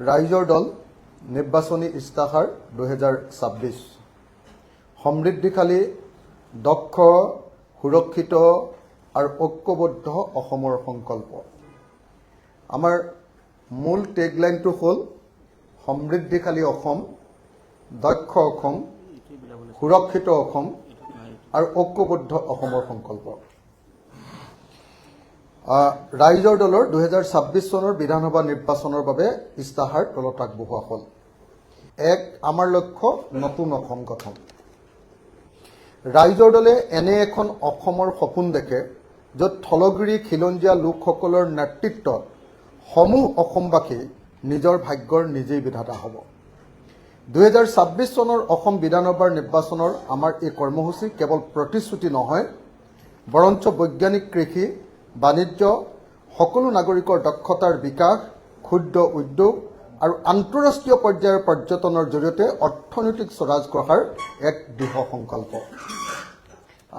ৰাইজৰ দল নিৰ্বাচনী ইস্তাহাৰ 2026 সমৃদ্ধিশালী দক্ষ সুৰক্ষিত আৰু ঐক্যবদ্ধ অসমৰ সংকল্প। আমাৰ মূল টেগলাইনটো হ'ল সমৃদ্ধিশালী অসম, দক্ষ অসম, সুৰক্ষিত অসম আৰু ঐক্যবদ্ধ অসমৰ সংকল্প। ৰাইজৰ দলৰ 2026 চনৰ বিধানসভা নিৰ্বাচনৰ বাবে ইস্তাহাৰ তলত আগবঢ়োৱা হ'ল। আমাৰ লক্ষ্য নতুন অসম গঠন। ৰাইজৰ দলে এনে এখন অসমৰ সপোন দেখে য'ত থলগিৰি খিলঞ্জীয়া লোকসকলৰ নেতৃত্বত সমূহ অসমবাসী নিজৰ ভাগ্যৰ নিজেই বিধাতা হ'ব। 2026 চনৰ অসম বিধানসভাৰ নিৰ্বাচনৰ আমাৰ এই কৰ্মসূচী কেৱল প্ৰতিশ্ৰুতি নহয়, বৰঞ্চ বৈজ্ঞানিক কৃষি, বাণিজ্য, সকলো নাগৰিকৰ দক্ষতাৰ বিকাশ, ক্ষুদ্ৰ উদ্যোগ আৰু আন্তঃৰাষ্ট্ৰীয় পৰ্যায়ৰ পৰ্যটনৰ জৰিয়তে অৰ্থনৈতিক স্বৰাজ গঢ়াৰ এক দৃঢ় সংকল্প।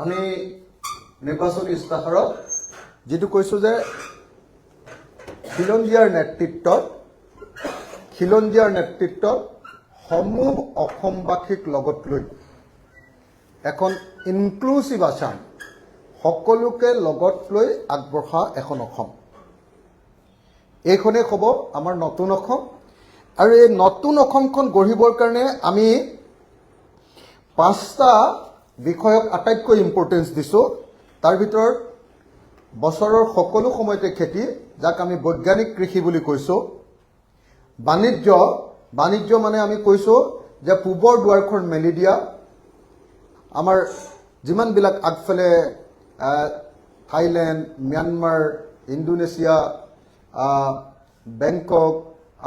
আমি নিৰ্বাচনী ইস্তাহাৰত যিটো কৈছোঁ যে খিলঞ্জীয়াৰ নেতৃত্বত সমূহ অসমবাসীক লগত লৈ এখন ইনক্লুচিভ আছাম, সকলোকে লগত লৈ আগবঢ়া এখন অসম, এইখনেই হ'ব আমাৰ নতুন অসম। আৰু এই নতুন অসমখন গঢ়িবৰ কাৰণে আমি 5টা বিষয়ক আটাইতকৈ ইম্পৰ্টেঞ্চ দিছোঁ। তাৰ ভিতৰত বছৰৰ সকলো সময়তে খেতি, যাক আমি বৈজ্ঞানিক কৃষি বুলি কৈছোঁ। বাণিজ্য মানে আমি কৈছোঁ যে পূবৰ দুৱাৰখন মেলি দিয়া। আমাৰ যিমানবিলাক আগফালে থাইলেণ্ড, ম্যানমাৰ, ইণ্ডোনেছিয়া, বেংকক,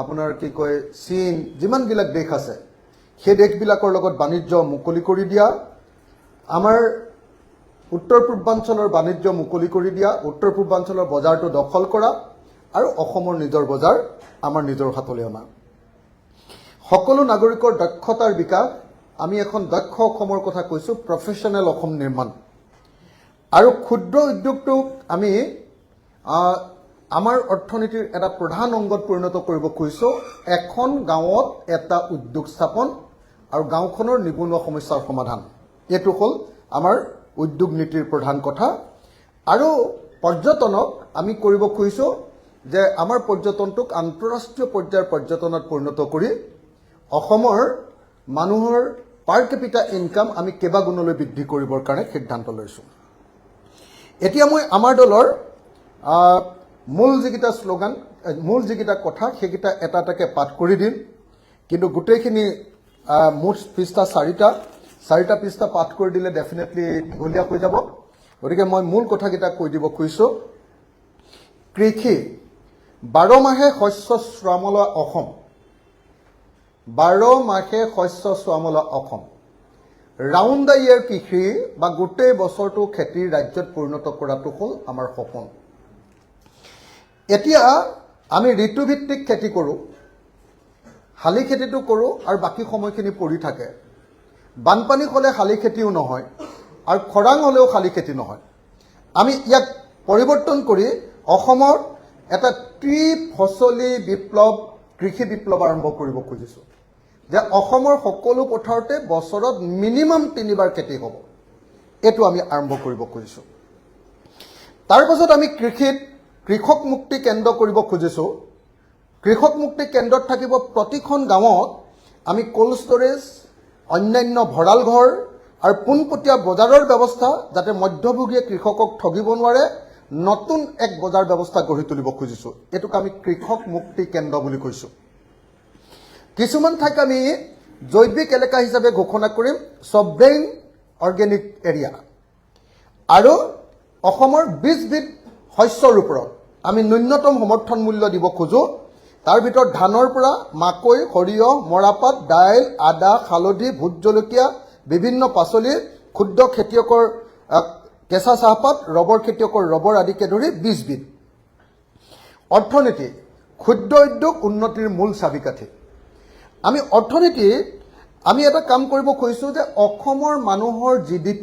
আপোনাৰ কি কয় চীন, যিমানবিলাক দেশ আছে সেই দেশবিলাকৰ লগত বাণিজ্য মুকলি কৰি দিয়া, আমাৰ উত্তৰ পূৰ্বাঞ্চলৰ বাণিজ্য মুকলি কৰি দিয়া, উত্তৰ পূৰ্বাঞ্চলৰ বজাৰটো দখল কৰা আৰু অসমৰ নিজৰ বজাৰ আমাৰ নিজৰ হাতলৈ অনা। সকলো নাগৰিকৰ দক্ষতাৰ বিকাশ, আমি এখন দক্ষ অসমৰ কথা কৈছোঁ, প্ৰফেশ্যনেল অসম নিৰ্মাণ। আৰু ক্ষুদ্ৰ উদ্যোগটোক আমি আমাৰ অৰ্থনীতিৰ এটা প্ৰধান অংগত পৰিণত কৰিব খুজিছোঁ। এখন গাঁৱত এটা উদ্যোগ স্থাপন আৰু গাঁওখনৰ নিবনুৱা সমস্যাৰ সমাধান, এইটো হ'ল আমাৰ উদ্যোগ নীতিৰ প্ৰধান কথা। আৰু পৰ্যটনক আমি কৰিব খুজিছোঁ যে আমাৰ পৰ্যটনটোক আন্তঃৰাষ্ট্ৰীয় পৰ্যায়ৰ পৰ্যটনত পৰিণত কৰি অসমৰ মানুহৰ পাৰ কেপিটা ইনকাম আমি কেইবাগুণলৈ বৃদ্ধি কৰিবৰ কাৰণে সিদ্ধান্ত লৈছোঁ। এতিয়া মই আমাৰ দলৰ মূল যিকেইটা কথা সেইকেইটা এটা এটাকৈ পাঠ কৰি দিম, কিন্তু গোটেইখিনি মুঠ পৃষ্ঠা 4টা পৃষ্ঠা পাঠ কৰি দিলে ডেফিনেটলি দীঘলীয়া হৈ যাব। গতিকে মই মূল কথাকেইটা কৈ দিব খুজিছোঁ। কৃষি, 12 মাহে শস্য শ্যামলা অসম, 12 মাহে শস্য শ্যামলা অসম, ৰাউণ্ড দ্য ইয়েৰ কৃষি বা গোটেই বছৰটো খেতিৰ ৰাজ্যত পৰিণত কৰাটো হ'ল আমাৰ সপোন। এতিয়া আমি ঋতুভিত্তিক খেতি কৰোঁ, শালি খেতিটো কৰোঁ আৰু বাকী সময়খিনি পৰি থাকে। বানপানী হ'লে শালি খেতিও নহয় আৰু খৰাং হ'লেও শালি খেতি নহয়। আমি ইয়াক পৰিৱৰ্তন কৰি অসমত এটা ত্ৰিফচলী বিপ্লৱ, কৃষি বিপ্লৱ আৰম্ভ কৰিব খুজিছোঁ, যে অসমৰ সকলো পথাৰতে বছৰত মিনিমাম 3বাৰ খেতি হ'ব। এইটো আমি আৰম্ভ কৰিব খুজিছোঁ। তাৰ পাছত আমি কৃষক মুক্তি কেন্দ্ৰ কৰিব খুজিছোঁ। কৃষক মুক্তি কেন্দ্ৰত থাকিব প্ৰতিখন গাঁৱত আমি কোল্ড ষ্ট'ৰেজ, অন্যান্য ভঁৰাল ঘৰ আৰু পোনপটীয়া বজাৰৰ ব্যৱস্থা, যাতে মধ্যভোগীয়ে কৃষকক ঠগিব নোৱাৰে, নতুন এক বজাৰ ব্যৱস্থা গঢ়ি তুলিব খুজিছোঁ। এইটোক আমি কৃষক মুক্তি কেন্দ্ৰ বুলি কৈছোঁ। কিছুমান ঠাইক আমি জৈৱিক এলেকা হিচাপে ঘোষণা কৰিম, ছভৰেইন অৰ্গেনিক এৰিয়া। আৰু অসমৰ 20বিধ শস্যৰ ওপৰত আমি ন্যূনতম সমৰ্থন মূল্য দিব খোজোঁ। তাৰ ভিতৰত ধানৰ পৰা মাকৈ, সৰিয়হ, মৰাপাট, দাইল, আদা, হালধি, ভোট জলকীয়া, বিভিন্ন পাচলি, ক্ষুদ্ৰ খেতিয়কৰ কেঁচা চাহপাত, ৰবৰ খেতিয়কৰ ৰবৰ আদিকে ধৰি 20বিধ। অৰ্থনীতি, ক্ষুদ্ৰ উদ্যোগ উন্নতিৰ মূল চাবিকাঠি। আমি অৰ্থনীতিত আমি এটা কাম কৰিব খুজিছোঁ যে অসমৰ মানুহৰ GDP,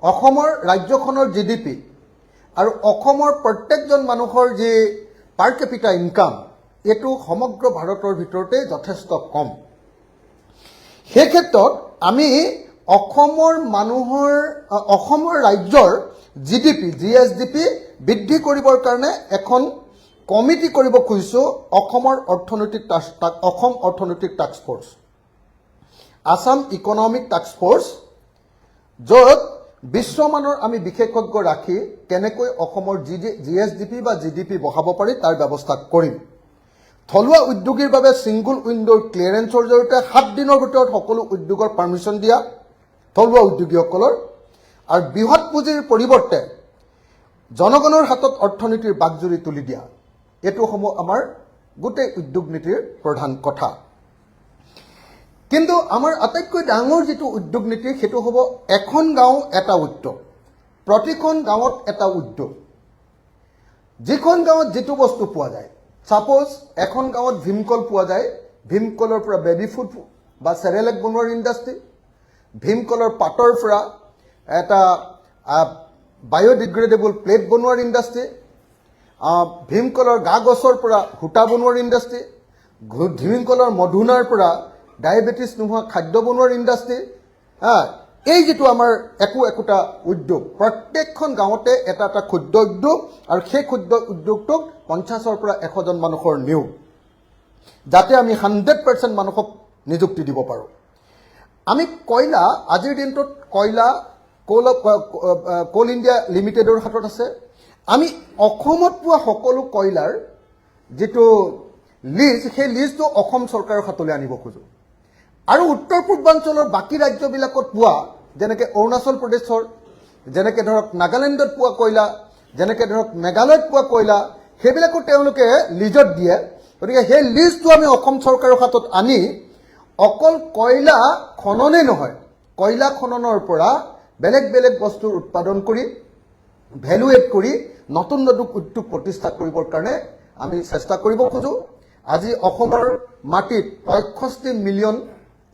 অসমৰ ৰাজ্যখনৰ GDP আৰু অসমৰ প্ৰত্যেকজন মানুহৰ যি পাৰ কেপিটা ইনকাম, এইটো সমগ্ৰ ভাৰতৰ ভিতৰতে যথেষ্ট কম সেই ক্ষেত্ৰত আমি অসমৰ ৰাজ্যৰ জিডিপি জিএছডিপি বৃদ্ধি কৰিবৰ কাৰণে এখন কমিটি কৰিব খুজিছো অসম অৰ্থনৈতিক task force Assam economic task force য'ত বিশ্বমানৰ আমি বিশেষজ্ঞ ৰাখি কেনেকৈ অসমৰ জিএছডিপি বা জিডিপি বঢ়াব পাৰি তাৰ ব্যৱস্থা কৰিম থলুৱা উদ্যোগীৰ বাবে সিংগল উইন্ডোৰ ক্লিয়াৰেন্সৰ জৰিয়তে 7 দিনৰ ভিতৰত সকলো উদ্যোগৰ পাৰমিশন দিয়া থলুৱা উদ্যোগীসকলৰ আৰু বৃহৎ পুঁজিৰ পৰিৱৰ্তে জনগণৰ হাতত অৰ্থনীতিৰ বাগজুৰি তুলি দিয়া এটো সমূহ আমাৰ গোটেই উদ্যোগ নীতিৰ প্ৰধান কথা কিন্তু আমাৰ আটাইতকৈ ডাঙৰ যেটো উদ্যোগ নীতি হেতু হ'ব এখন গাঁও এটা উদ্যোগ প্ৰতিখন গাঁৱত এটা উদ্যোগ যিখন গাঁৱত যেটো বস্তু পোৱা যায় সাপোজ এখন গাঁৱত ভীমকল পোৱা যায় ভীমকলৰ পৰা বেবি ফুড বা চেৰেলেক বনোৱাৰ ইণ্ডাষ্ট্ৰি ভীমকলৰ পাতৰ পৰা এটা বায়োডিগ্ৰেডেবল প্লেট বনোৱাৰ ইণ্ডাষ্ট্ৰি ভীমকলৰ গা গছৰ পৰা সূতা বনোৱাৰ ইণ্ডাষ্ট্ৰি ভীমকলৰ মধুনাৰ পৰা ডায়াবেটিছ নোহোৱা খাদ্য বনোৱাৰ ইণ্ডাষ্ট্ৰি এই যেটো আমাৰ একোটা উদ্যোগ প্ৰত্যেকখন গাঁৱতে এটা ক্ষুদ্ৰ উদ্যোগ আৰু সেই ক্ষুদ্ৰ উদ্যোগটোক 50ৰ পৰা 100 জন মানুহৰ নিয়োগ যাতে আমি 100% মানুহক নিযুক্তি দিব পাৰো আমি কয়লা আজিৰ দিনটোত কয়লা কোল ইণ্ডিয়া লিমিটেডৰ হাতত আছে আমি অসমত পোৱা সকলো কয়লাৰ যেটো লিজ সেই লিজটো অসম চৰকাৰৰ হাতলৈ আনিব খোজো আৰু উত্তৰ পূৰ্বাঞ্চলৰ বাকি ৰাজ্যবিলাকত পোৱা যেনেকৈ অৰুণাচল প্ৰদেশৰ যেনেকৈ ধৰক নাগালেণ্ডত পোৱা কয়লা যেনেকৈ ধৰক মেঘালয়ত পোৱা কয়লা সেইবিলাকো তেওঁলোকে লিজত দিয়ে গতিকে সেই লিজটো আমি অসম চৰকাৰৰ হাতত আনি অকল কয়লা খননে নহয় কয়লা খননৰ পৰা বেলেগ বস্তুৰ উৎপাদন কৰি ভ্যালু এড কৰি নতুন উদ্যোগ প্ৰতিষ্ঠা কৰিবৰ কাৰণে আমি চেষ্টা কৰিব খোজো আজি অসমৰ মাটিত 65 মিলিয়ন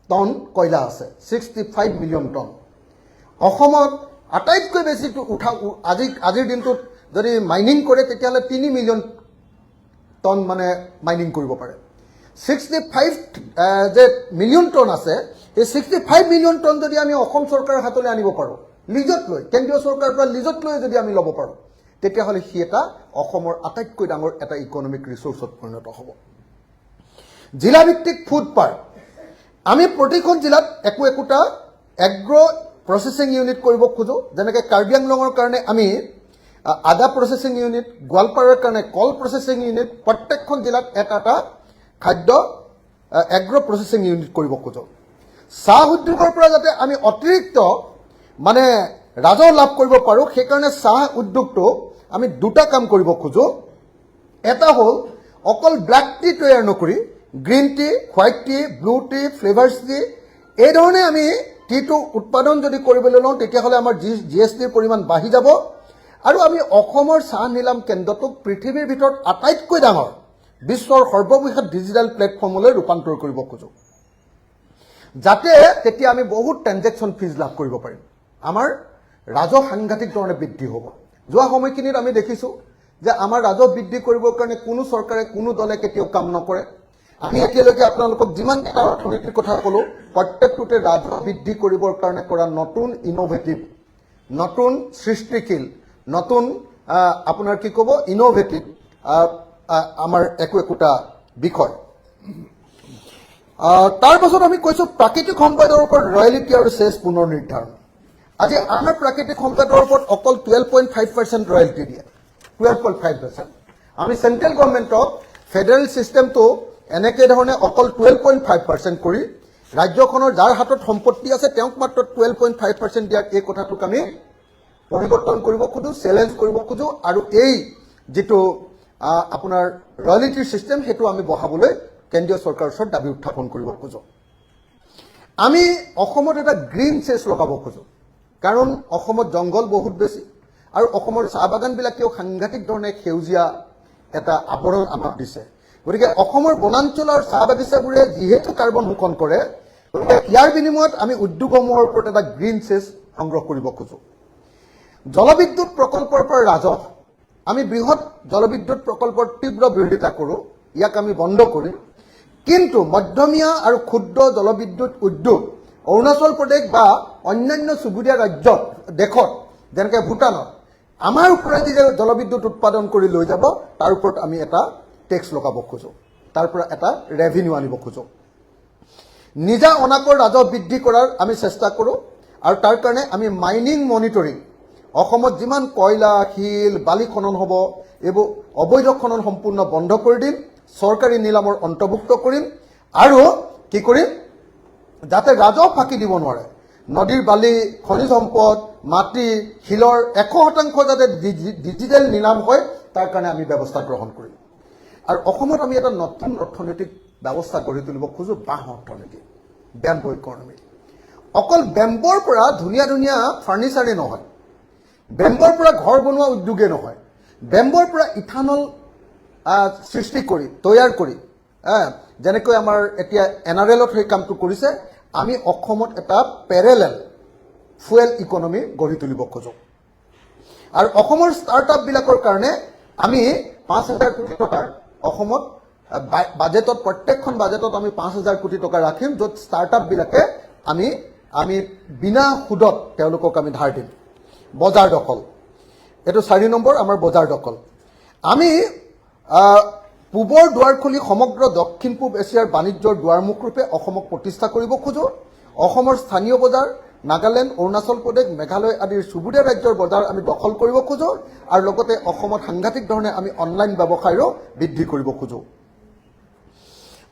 টন কয়লা আছে 65 মিলিয়ন টন অসমত আটাইতকৈ বেছি আজিৰ দিনটোত যদি মাইনিং কৰে তেতিয়াহ'লে 3 মিলিয়ন টন মানে মাইনিং কৰিব পাৰে 65 যে মিলিয়ন টন আছে এই 65 মিলিয়ন টন যদি আমি অসম চৰকাৰৰ হাতলৈ আনিব পাৰো লিজত লৈ কেন্দ্ৰীয় চৰকাৰৰ পৰা লিজত লৈ যদি আমি ল'ব পাৰো তেতিয়াহ'লে সি এটা অসমৰ আটাইতকৈ ডাঙৰ এটা ইকনমিক ৰিসোৰ্সত পৰিণত হ'ব জিলা ভিত্তিক ফুড পাৰ্ক আমি প্ৰতিখন জিলাত একোটা এগ্ৰো প্ৰসেসিং ইউনিট কৰিব খোজো যেনেকৈ কাৰ্বি আংলঙৰ কাৰণে আমি আদা প্ৰসেসিং ইউনিট গোৱালপাৰাৰ কাৰণে কল প্ৰসেসিং ইউনিট প্ৰত্যেকখন জিলাত এটা খাদ্য এগ্ৰো প্ৰসেসিং ইউনিট কৰিব খোজো চাহ উদ্যোগৰ পৰা যাতে আমি অতিৰিক্ত মানে ৰাজহ লাভ কৰিব পাৰো সেই কাৰণে চাহ উদ্যোগটো আমি দুটা কাম কৰিব খোজো এটা হ'ল অকল ব্ল্যাক টি তৈয়াৰ নকৰি green tea white tea blue tea flavours tea এই ধৰণে আমি টিটো উৎপাদন যদি কৰিবলৈ লওঁ তেতিয়াহ'লে আমাৰ জিএছটিৰ পৰিমাণ বাঢ়ি যাব আৰু আমি অসমৰ চাহ নিলাম কেন্দ্ৰটোক পৃথিৱীৰ ভিতৰত আটাইতকৈ ডাঙৰ বিশ্বৰ সৰ্ববৃহৎ ডিজিটেল প্লেটফৰ্মলৈ ৰূপান্তৰ কৰিব খোজো যাতে তেতিয়া আমি বহুত ট্ৰানজেকচন ফিজ লাভ কৰিব পাৰিম আমাৰ ৰাজহ সাংঘাতিক ধৰণে বৃদ্ধি হ'ব যোৱা সময়খিনিত আমি দেখিছো যে আমাৰ ৰাজহ বৃদ্ধি কৰিবৰ কাৰণে কোনো চৰকাৰে কোনো দলে কেতিয়াও কাম নকৰে আমি এতিয়ালৈকে আপোনালোকক যিমান অৰ্থনীতিৰ কথা ক'লো প্ৰত্যেকটোতে ৰাজহ বৃদ্ধি কৰিবৰ কাৰণে কৰা নতুন ইনোভেটিভ নতুন সৃষ্টিশীল নতুন আপোনাৰ কি ক'ব ইনোভেটিভ আমাৰ একোটা বিষয় তাৰ পাছত আমি কৈছো প্ৰাকৃতিক সম্পদৰ ওপৰত ৰয়েলিটি আৰু সেছ পুনৰ নিৰ্ধাৰণ আজি আমাৰ প্ৰাকৃতিক সম্পদৰ ওপৰত অকল 12.5% ৰয়েলিটি দিয়ে 12.5% আমি সেন্ট্ৰেল গভৰ্ণমেণ্টক ফেডাৰেল সিস্টেমটো এনেকে ধৰণে অকল 12.5% কৰি ৰাজ্যখনৰ যাৰ হাতত সম্পত্তি আছে তেওঁক মাত্ৰ 12.5% দিয়াৰ এই কথাটোক আমি পৰিৱৰ্তন কৰিব খোজো চেলেঞ্জ কৰিব খোজো আৰু এই যেটো আপোনাৰ ৰয়েলিটি সিস্টেম হেতু আমি বহাবলৈ কেন্দ্ৰীয় চৰকাৰৰ ওচৰত দাবী উত্থাপন কৰিব খোজো আমি অসমত এটা গ্ৰীণ সেছ লগাব খোজো কাৰণ অসমত জংগল বহুত বেছি আৰু অসমৰ চাহ বাগানবিলাকেও সাংঘাতিক ধৰণে সেউজীয়া এটা আৱৰণ আমাক দিছে গতিকে অসমৰ বনাঞ্চল আৰু চাহ বাগিচাবোৰে যিহেতু কাৰ্বন শোষণ কৰে ইয়াৰ বিনিময়ত আমি উদ্যোগসমূহৰ ওপৰত এটা গ্ৰীণ সেছ সংগ্ৰহ কৰিব খোজো জলবিদ্যুৎ প্ৰকল্পৰ পৰা ৰাজহ আমি বৃহৎ জলবিদ্যুৎ প্ৰকল্পৰ তীব্ৰ বিৰোধিতা কৰোঁ ইয়াক আমি বন্ধ কৰিম কিন্তু মধ্যমীয়া আৰু ক্ষুদ্ৰ জলবিদ্যুৎ উদ্যোগ অৰুণাচল প্ৰদেশ বা অন্যান্য চুবুৰীয়া ৰাজ্যত দেশত যেনেকৈ ভূটানত আমাৰ ওপৰেদি যে জলবিদ্যুৎ উৎপাদন কৰি লৈ যাব তাৰ ওপৰত আমি এটা টেক্স লগাব খোজোঁ তাৰ পৰা এটা ৰেভিনিউ আনিব খোজোঁ নিজা অনাকৰ ৰাজহ বৃদ্ধি কৰাৰ আমি চেষ্টা কৰোঁ আৰু তাৰ কাৰণে আমি মাইনিং মনিটৰিং অসমত যিমান কয়লা শিল বালি খনন হ'ব এইবোৰ অবৈধ খনন সম্পূৰ্ণ বন্ধ কৰি দিম চৰকাৰী নিলামৰ অন্তৰ্ভুক্ত কৰিম আৰু কি কৰিম যাতে ৰাজহ ফাঁকি দিব নোৱাৰে নদীৰ বালি খনিজ সম্পদ মাটি শিলৰ 100% যাতে ডিজিটেল নিলাম হয় তাৰ কাৰণে আমি ব্যৱস্থা গ্ৰহণ কৰিম আৰু অসমত আমি এটা নতুন অৰ্থনৈতিক ব্যৱস্থা গঢ়ি তুলিব খোজোঁ বাঁহ অৰ্থনীতি বেম্বো ইকনমি অকল বেম্বৰ পৰা ধুনীয়া ধুনীয়া ফাৰ্নিচাৰে নহয় বেম্বৰ পৰা ঘৰ বনোৱা উদ্যোগে নহয় বেম্বৰ পৰা ইথানল সৃষ্টি কৰি তৈয়াৰ কৰি যেনেকৈ আমাৰ এতিয়া NRLত সেই কামটো কৰিছে আমি অসমত এটা পেৰেলেল ফুয়েল ইকনমি গঢ়ি তুলিব খোজোঁ আৰু অসমৰ ষ্টাৰ্টআপবিলাকৰ কাৰণে আমি 5,000 কোটি টকাৰ অসমত বাজেটত প্ৰত্যেকখন বাজেটত আমি 5,000 কোটি টকা ৰাখিম য'ত ষ্টাৰ্টআপবিলাকে আমি বিনা সুদত তেওঁলোকক আমি ধাৰ দিম বজাৰ দখল এইটো 4 নম্বৰ আমাৰ বজাৰ দখল আমি পূবৰ দুৱাৰ খুলি সমগ্ৰ দক্ষিণ পূব এছিয়াৰ বাণিজ্যৰ দুৱাৰমুখ ৰূপে অসমক প্ৰতিষ্ঠা কৰিব খোজোঁ অসমৰ স্থানীয় বজাৰ নাগালেণ্ড অৰুণাচল প্ৰদেশ মেঘালয় আদিৰ চুবুৰীয়া ৰাজ্যৰ বজাৰ আমি দখল কৰিব খোজোঁ আৰু লগতে অসমত সাংঘাতিক ধৰণে আমি অনলাইন ব্যৱসায়ৰো বৃদ্ধি কৰিব খোজোঁ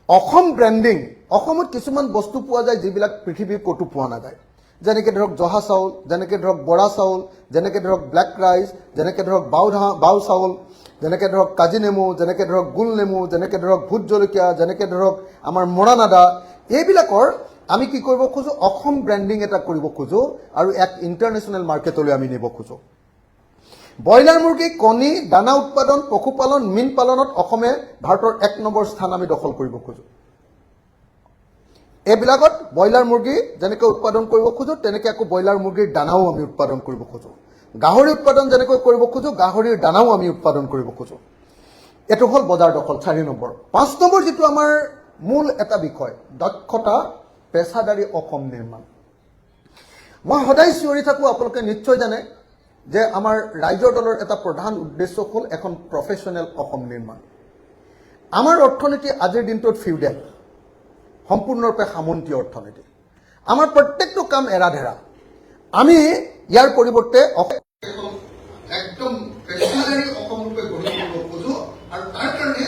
অসম ব্ৰেণ্ডিং অসমত কিছুমান বস্তু পোৱা যায় যিবিলাক পৃথিৱীৰ ক'তো পোৱা নাযায় যেনেকৈ ধৰক জহা চাউল যেনেকৈ ধৰক বৰা চাউল যেনেকৈ ধৰক ব্লেক ৰাইচ যেনেকৈ ধৰক বাও চাউল যেনেকৈ ধৰক কাজি নেমু যেনেকৈ ধৰক গোল নেমু যেনেকৈ ধৰক ভোট জলকীয়া যেনেকৈ ধৰক আমাৰ মৰাণ আদা এইবিলাকৰ আমি কি কৰিব খোজোঁ অসম ব্ৰেণ্ডিং এটা কৰিব খোজোঁ আৰু এক ইণ্টাৰনেশ্যনেল মাৰ্কেটলৈ আমি নিব খোজোঁ ব্ৰইলাৰ মুৰ্গী কণী দানা উৎপাদন পশুপালন মীন পালনত অসমে ভাৰতৰ 1 নম্বৰ স্থান আমি দখল কৰিব খোজোঁ এইবিলাকত ব্ৰইলাৰ মুৰ্গী যেনেকৈ উৎপাদন কৰিব খোজোঁ তেনেকৈ আকৌ ব্ৰইলাৰ মুৰ্গীৰ দানাও আমি উৎপাদন কৰিব খোজোঁ গাহৰি উৎপাদন যেনেকৈ কৰিব খোজোঁ গাহৰিৰ দানাও আমি উৎপাদন কৰিব খোজোঁ এইটো হ'ল বজাৰ দখল 4 নম্বৰ 5 নম্বৰ যিটো আমাৰ মূল এটা বিষয় দক্ষতা পেছাদাৰী অসম নিৰ্মাণ মই সদায় চিঞৰি থাকোঁ আপোনালোকে নিশ্চয় জানে যে আমাৰ ৰাইজৰ দলৰ এটা প্ৰধান উদ্দেশ্য হ'ল এখন প্ৰফেশ্যনেল অসম নিৰ্মাণ আমাৰ অৰ্থনীতি আজিৰ দিনটোত ফিউডেল সম্পূৰ্ণৰূপে সামন্তীয় অৰ্থনীতি আমাৰ প্ৰত্যেকটো কাম এৰাধেৰা আমি ইয়াৰ পৰিৱৰ্তে একদম পেছাদাৰী অসম ৰূপে গঢ়ি তুলিব খোজোঁ আৰু তাৰ কাৰণে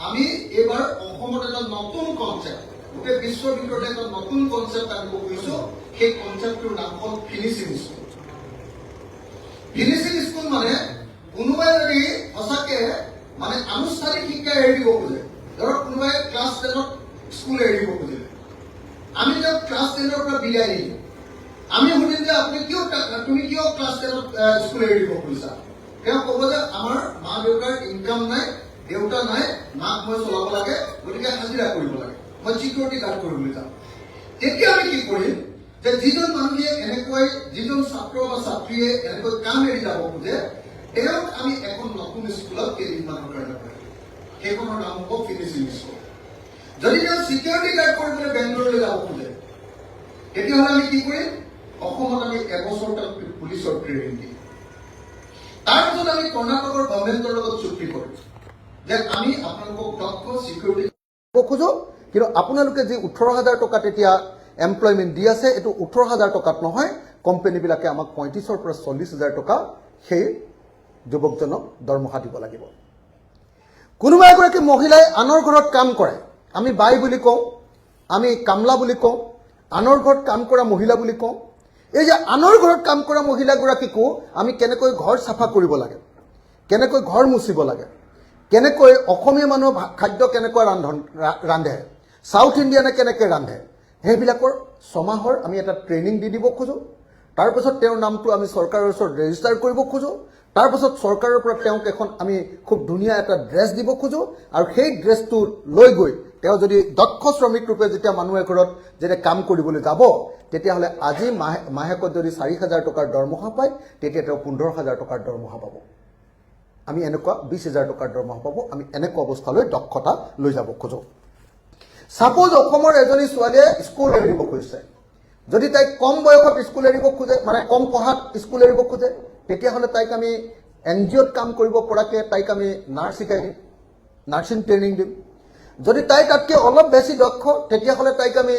আমি এইবাৰ অসমত এটা নতুন কনচেপ্ট গোটেই বিশ্বৰ ভিতৰতে এটা নতুন কনচেপ্ট আনিব খুজিছোঁ সেই কনচেপ্টটোৰ নাম হ'ল ফিনিচিং স্কুল ফিনিচিং স্কুল মানে কোনোবাই যদি সঁচাকৈ মানে আনুষ্ঠানিক শিক্ষা এৰি দিব খোজে ধৰক কোনোবাই ক্লাছ 10ত স্কুল এৰি দিব খুজিলে আমি তেওঁক ক্লাছ 10ৰ পৰা বিদায় নিদিওঁ আমি সুধিম যে তুমি কিয় ক্লাছ 10ত স্কুল এৰি দিব খুজিছা তেওঁ ক'ব যে আমাৰ মা দেউতাৰ ইনকাম নাই দেউতা নাই মাক মই চলাব লাগে গতিকে হাজিৰা কৰিব লাগে মই চিকিউৰিটি গাৰ্ড কৰিবলৈ যাম তেতিয়া আমি কি কৰিম যে যিজন মানুহে এনেকৈ যিজন ছাত্ৰ বা ছাত্ৰীয়ে এনেকৈ কাম এৰি যাব খোজে তেওঁক আমি এখন নতুন স্কুলত কেইদিনমানৰ কাৰণে পঢ়াম সেইখনৰ নাম হ'ব ফিনিচিং স্কুল যদি তেওঁ চিকিউৰিটি গাৰ্ড কৰিবলৈ বেংগলৰলৈ যাব খোজে তেতিয়াহ'লে আমি কি কৰিম অসমত আমি এবছৰ তাক পুলিচৰ ট্ৰেইনিং দিম তাৰপিছত আমি কৰ্ণাটকৰ গভৰ্ণমেণ্টৰ লগত চুক্তি কৰিম যে আমি আপোনালোকক দক্ষ চিকিউৰিটি খোজোঁ কিন্তু আপোনালোকে যি 18,000 টকা তেতিয়া এমপ্লয়মেণ্ট দি আছে এইটো 18,000 টকাত নহয় কোম্পানীবিলাকে আমাক 35,000 পৰা 40,000 টকা সেই যুৱকজনক দৰমহা দিব লাগিব কোনোবা এগৰাকী মহিলাই আনৰ ঘৰত কাম কৰে আমি বাই বুলি কওঁ আমি কামলা বুলি কওঁ আনৰ ঘৰত কাম কৰা মহিলা বুলি কওঁ এই যে আনৰ ঘৰত কাম কৰা মহিলাগৰাকীকো আমি কেনেকৈ ঘৰ চাফা কৰিব লাগে কেনেকৈ ঘৰ মুচিব লাগে কেনেকৈ অসমীয়া মানুহ খাদ্য কেনেকৈ ৰান্ধে সাউথ ইণ্ডিয়ানে কেনেকৈ ৰান্ধে সেইবিলাকৰ ছমাহৰ আমি এটা ট্ৰেইনিং দি দিব খোজোঁ তাৰপিছত তেওঁৰ নামটো আমি চৰকাৰৰ ওচৰত ৰেজিষ্টাৰ কৰিব খোজোঁ তাৰপিছত চৰকাৰৰ পৰা তেওঁক এখন আমি খুব ধুনীয়া এটা ড্ৰেছ দিব খোজোঁ আৰু সেই ড্ৰেছটো লৈ গৈ তেওঁ যদি দক্ষ শ্ৰমিক ৰূপে যেতিয়া মানুহে ঘৰত যেতিয়া কাম কৰিবলৈ যাব তেতিয়াহ'লে আজি মাহেকত যদি 4,000 টকাৰ দৰমহা পায় তেতিয়া তেওঁ 15,000 টকাৰ দৰমহা পাব আমি এনেকুৱা 20,000 টকাৰ দৰমহা পাব আমি এনেকুৱা অৱস্থালৈ দক্ষতা লৈ যাব খোজো সাপোজ অসমৰ এজনী ছোৱালীয়ে স্কুল এৰিব খুজিছে যদি তাই কম বয়সত স্কুল এৰিব খোজে মানে কম পঢ়াত স্কুল এৰিব খোজে তেতিয়াহ'লে তাইক আমি এনজিঅ'ত কাম কৰিব পৰাকৈ তাইক আমি নাৰ্ছ শিকাই দিম নাৰ্ছিং ট্ৰেইনিং দিম যদি তাই তাতকৈ অলপ বেছি দক্ষ তেতিয়াহ'লে তাইক আমি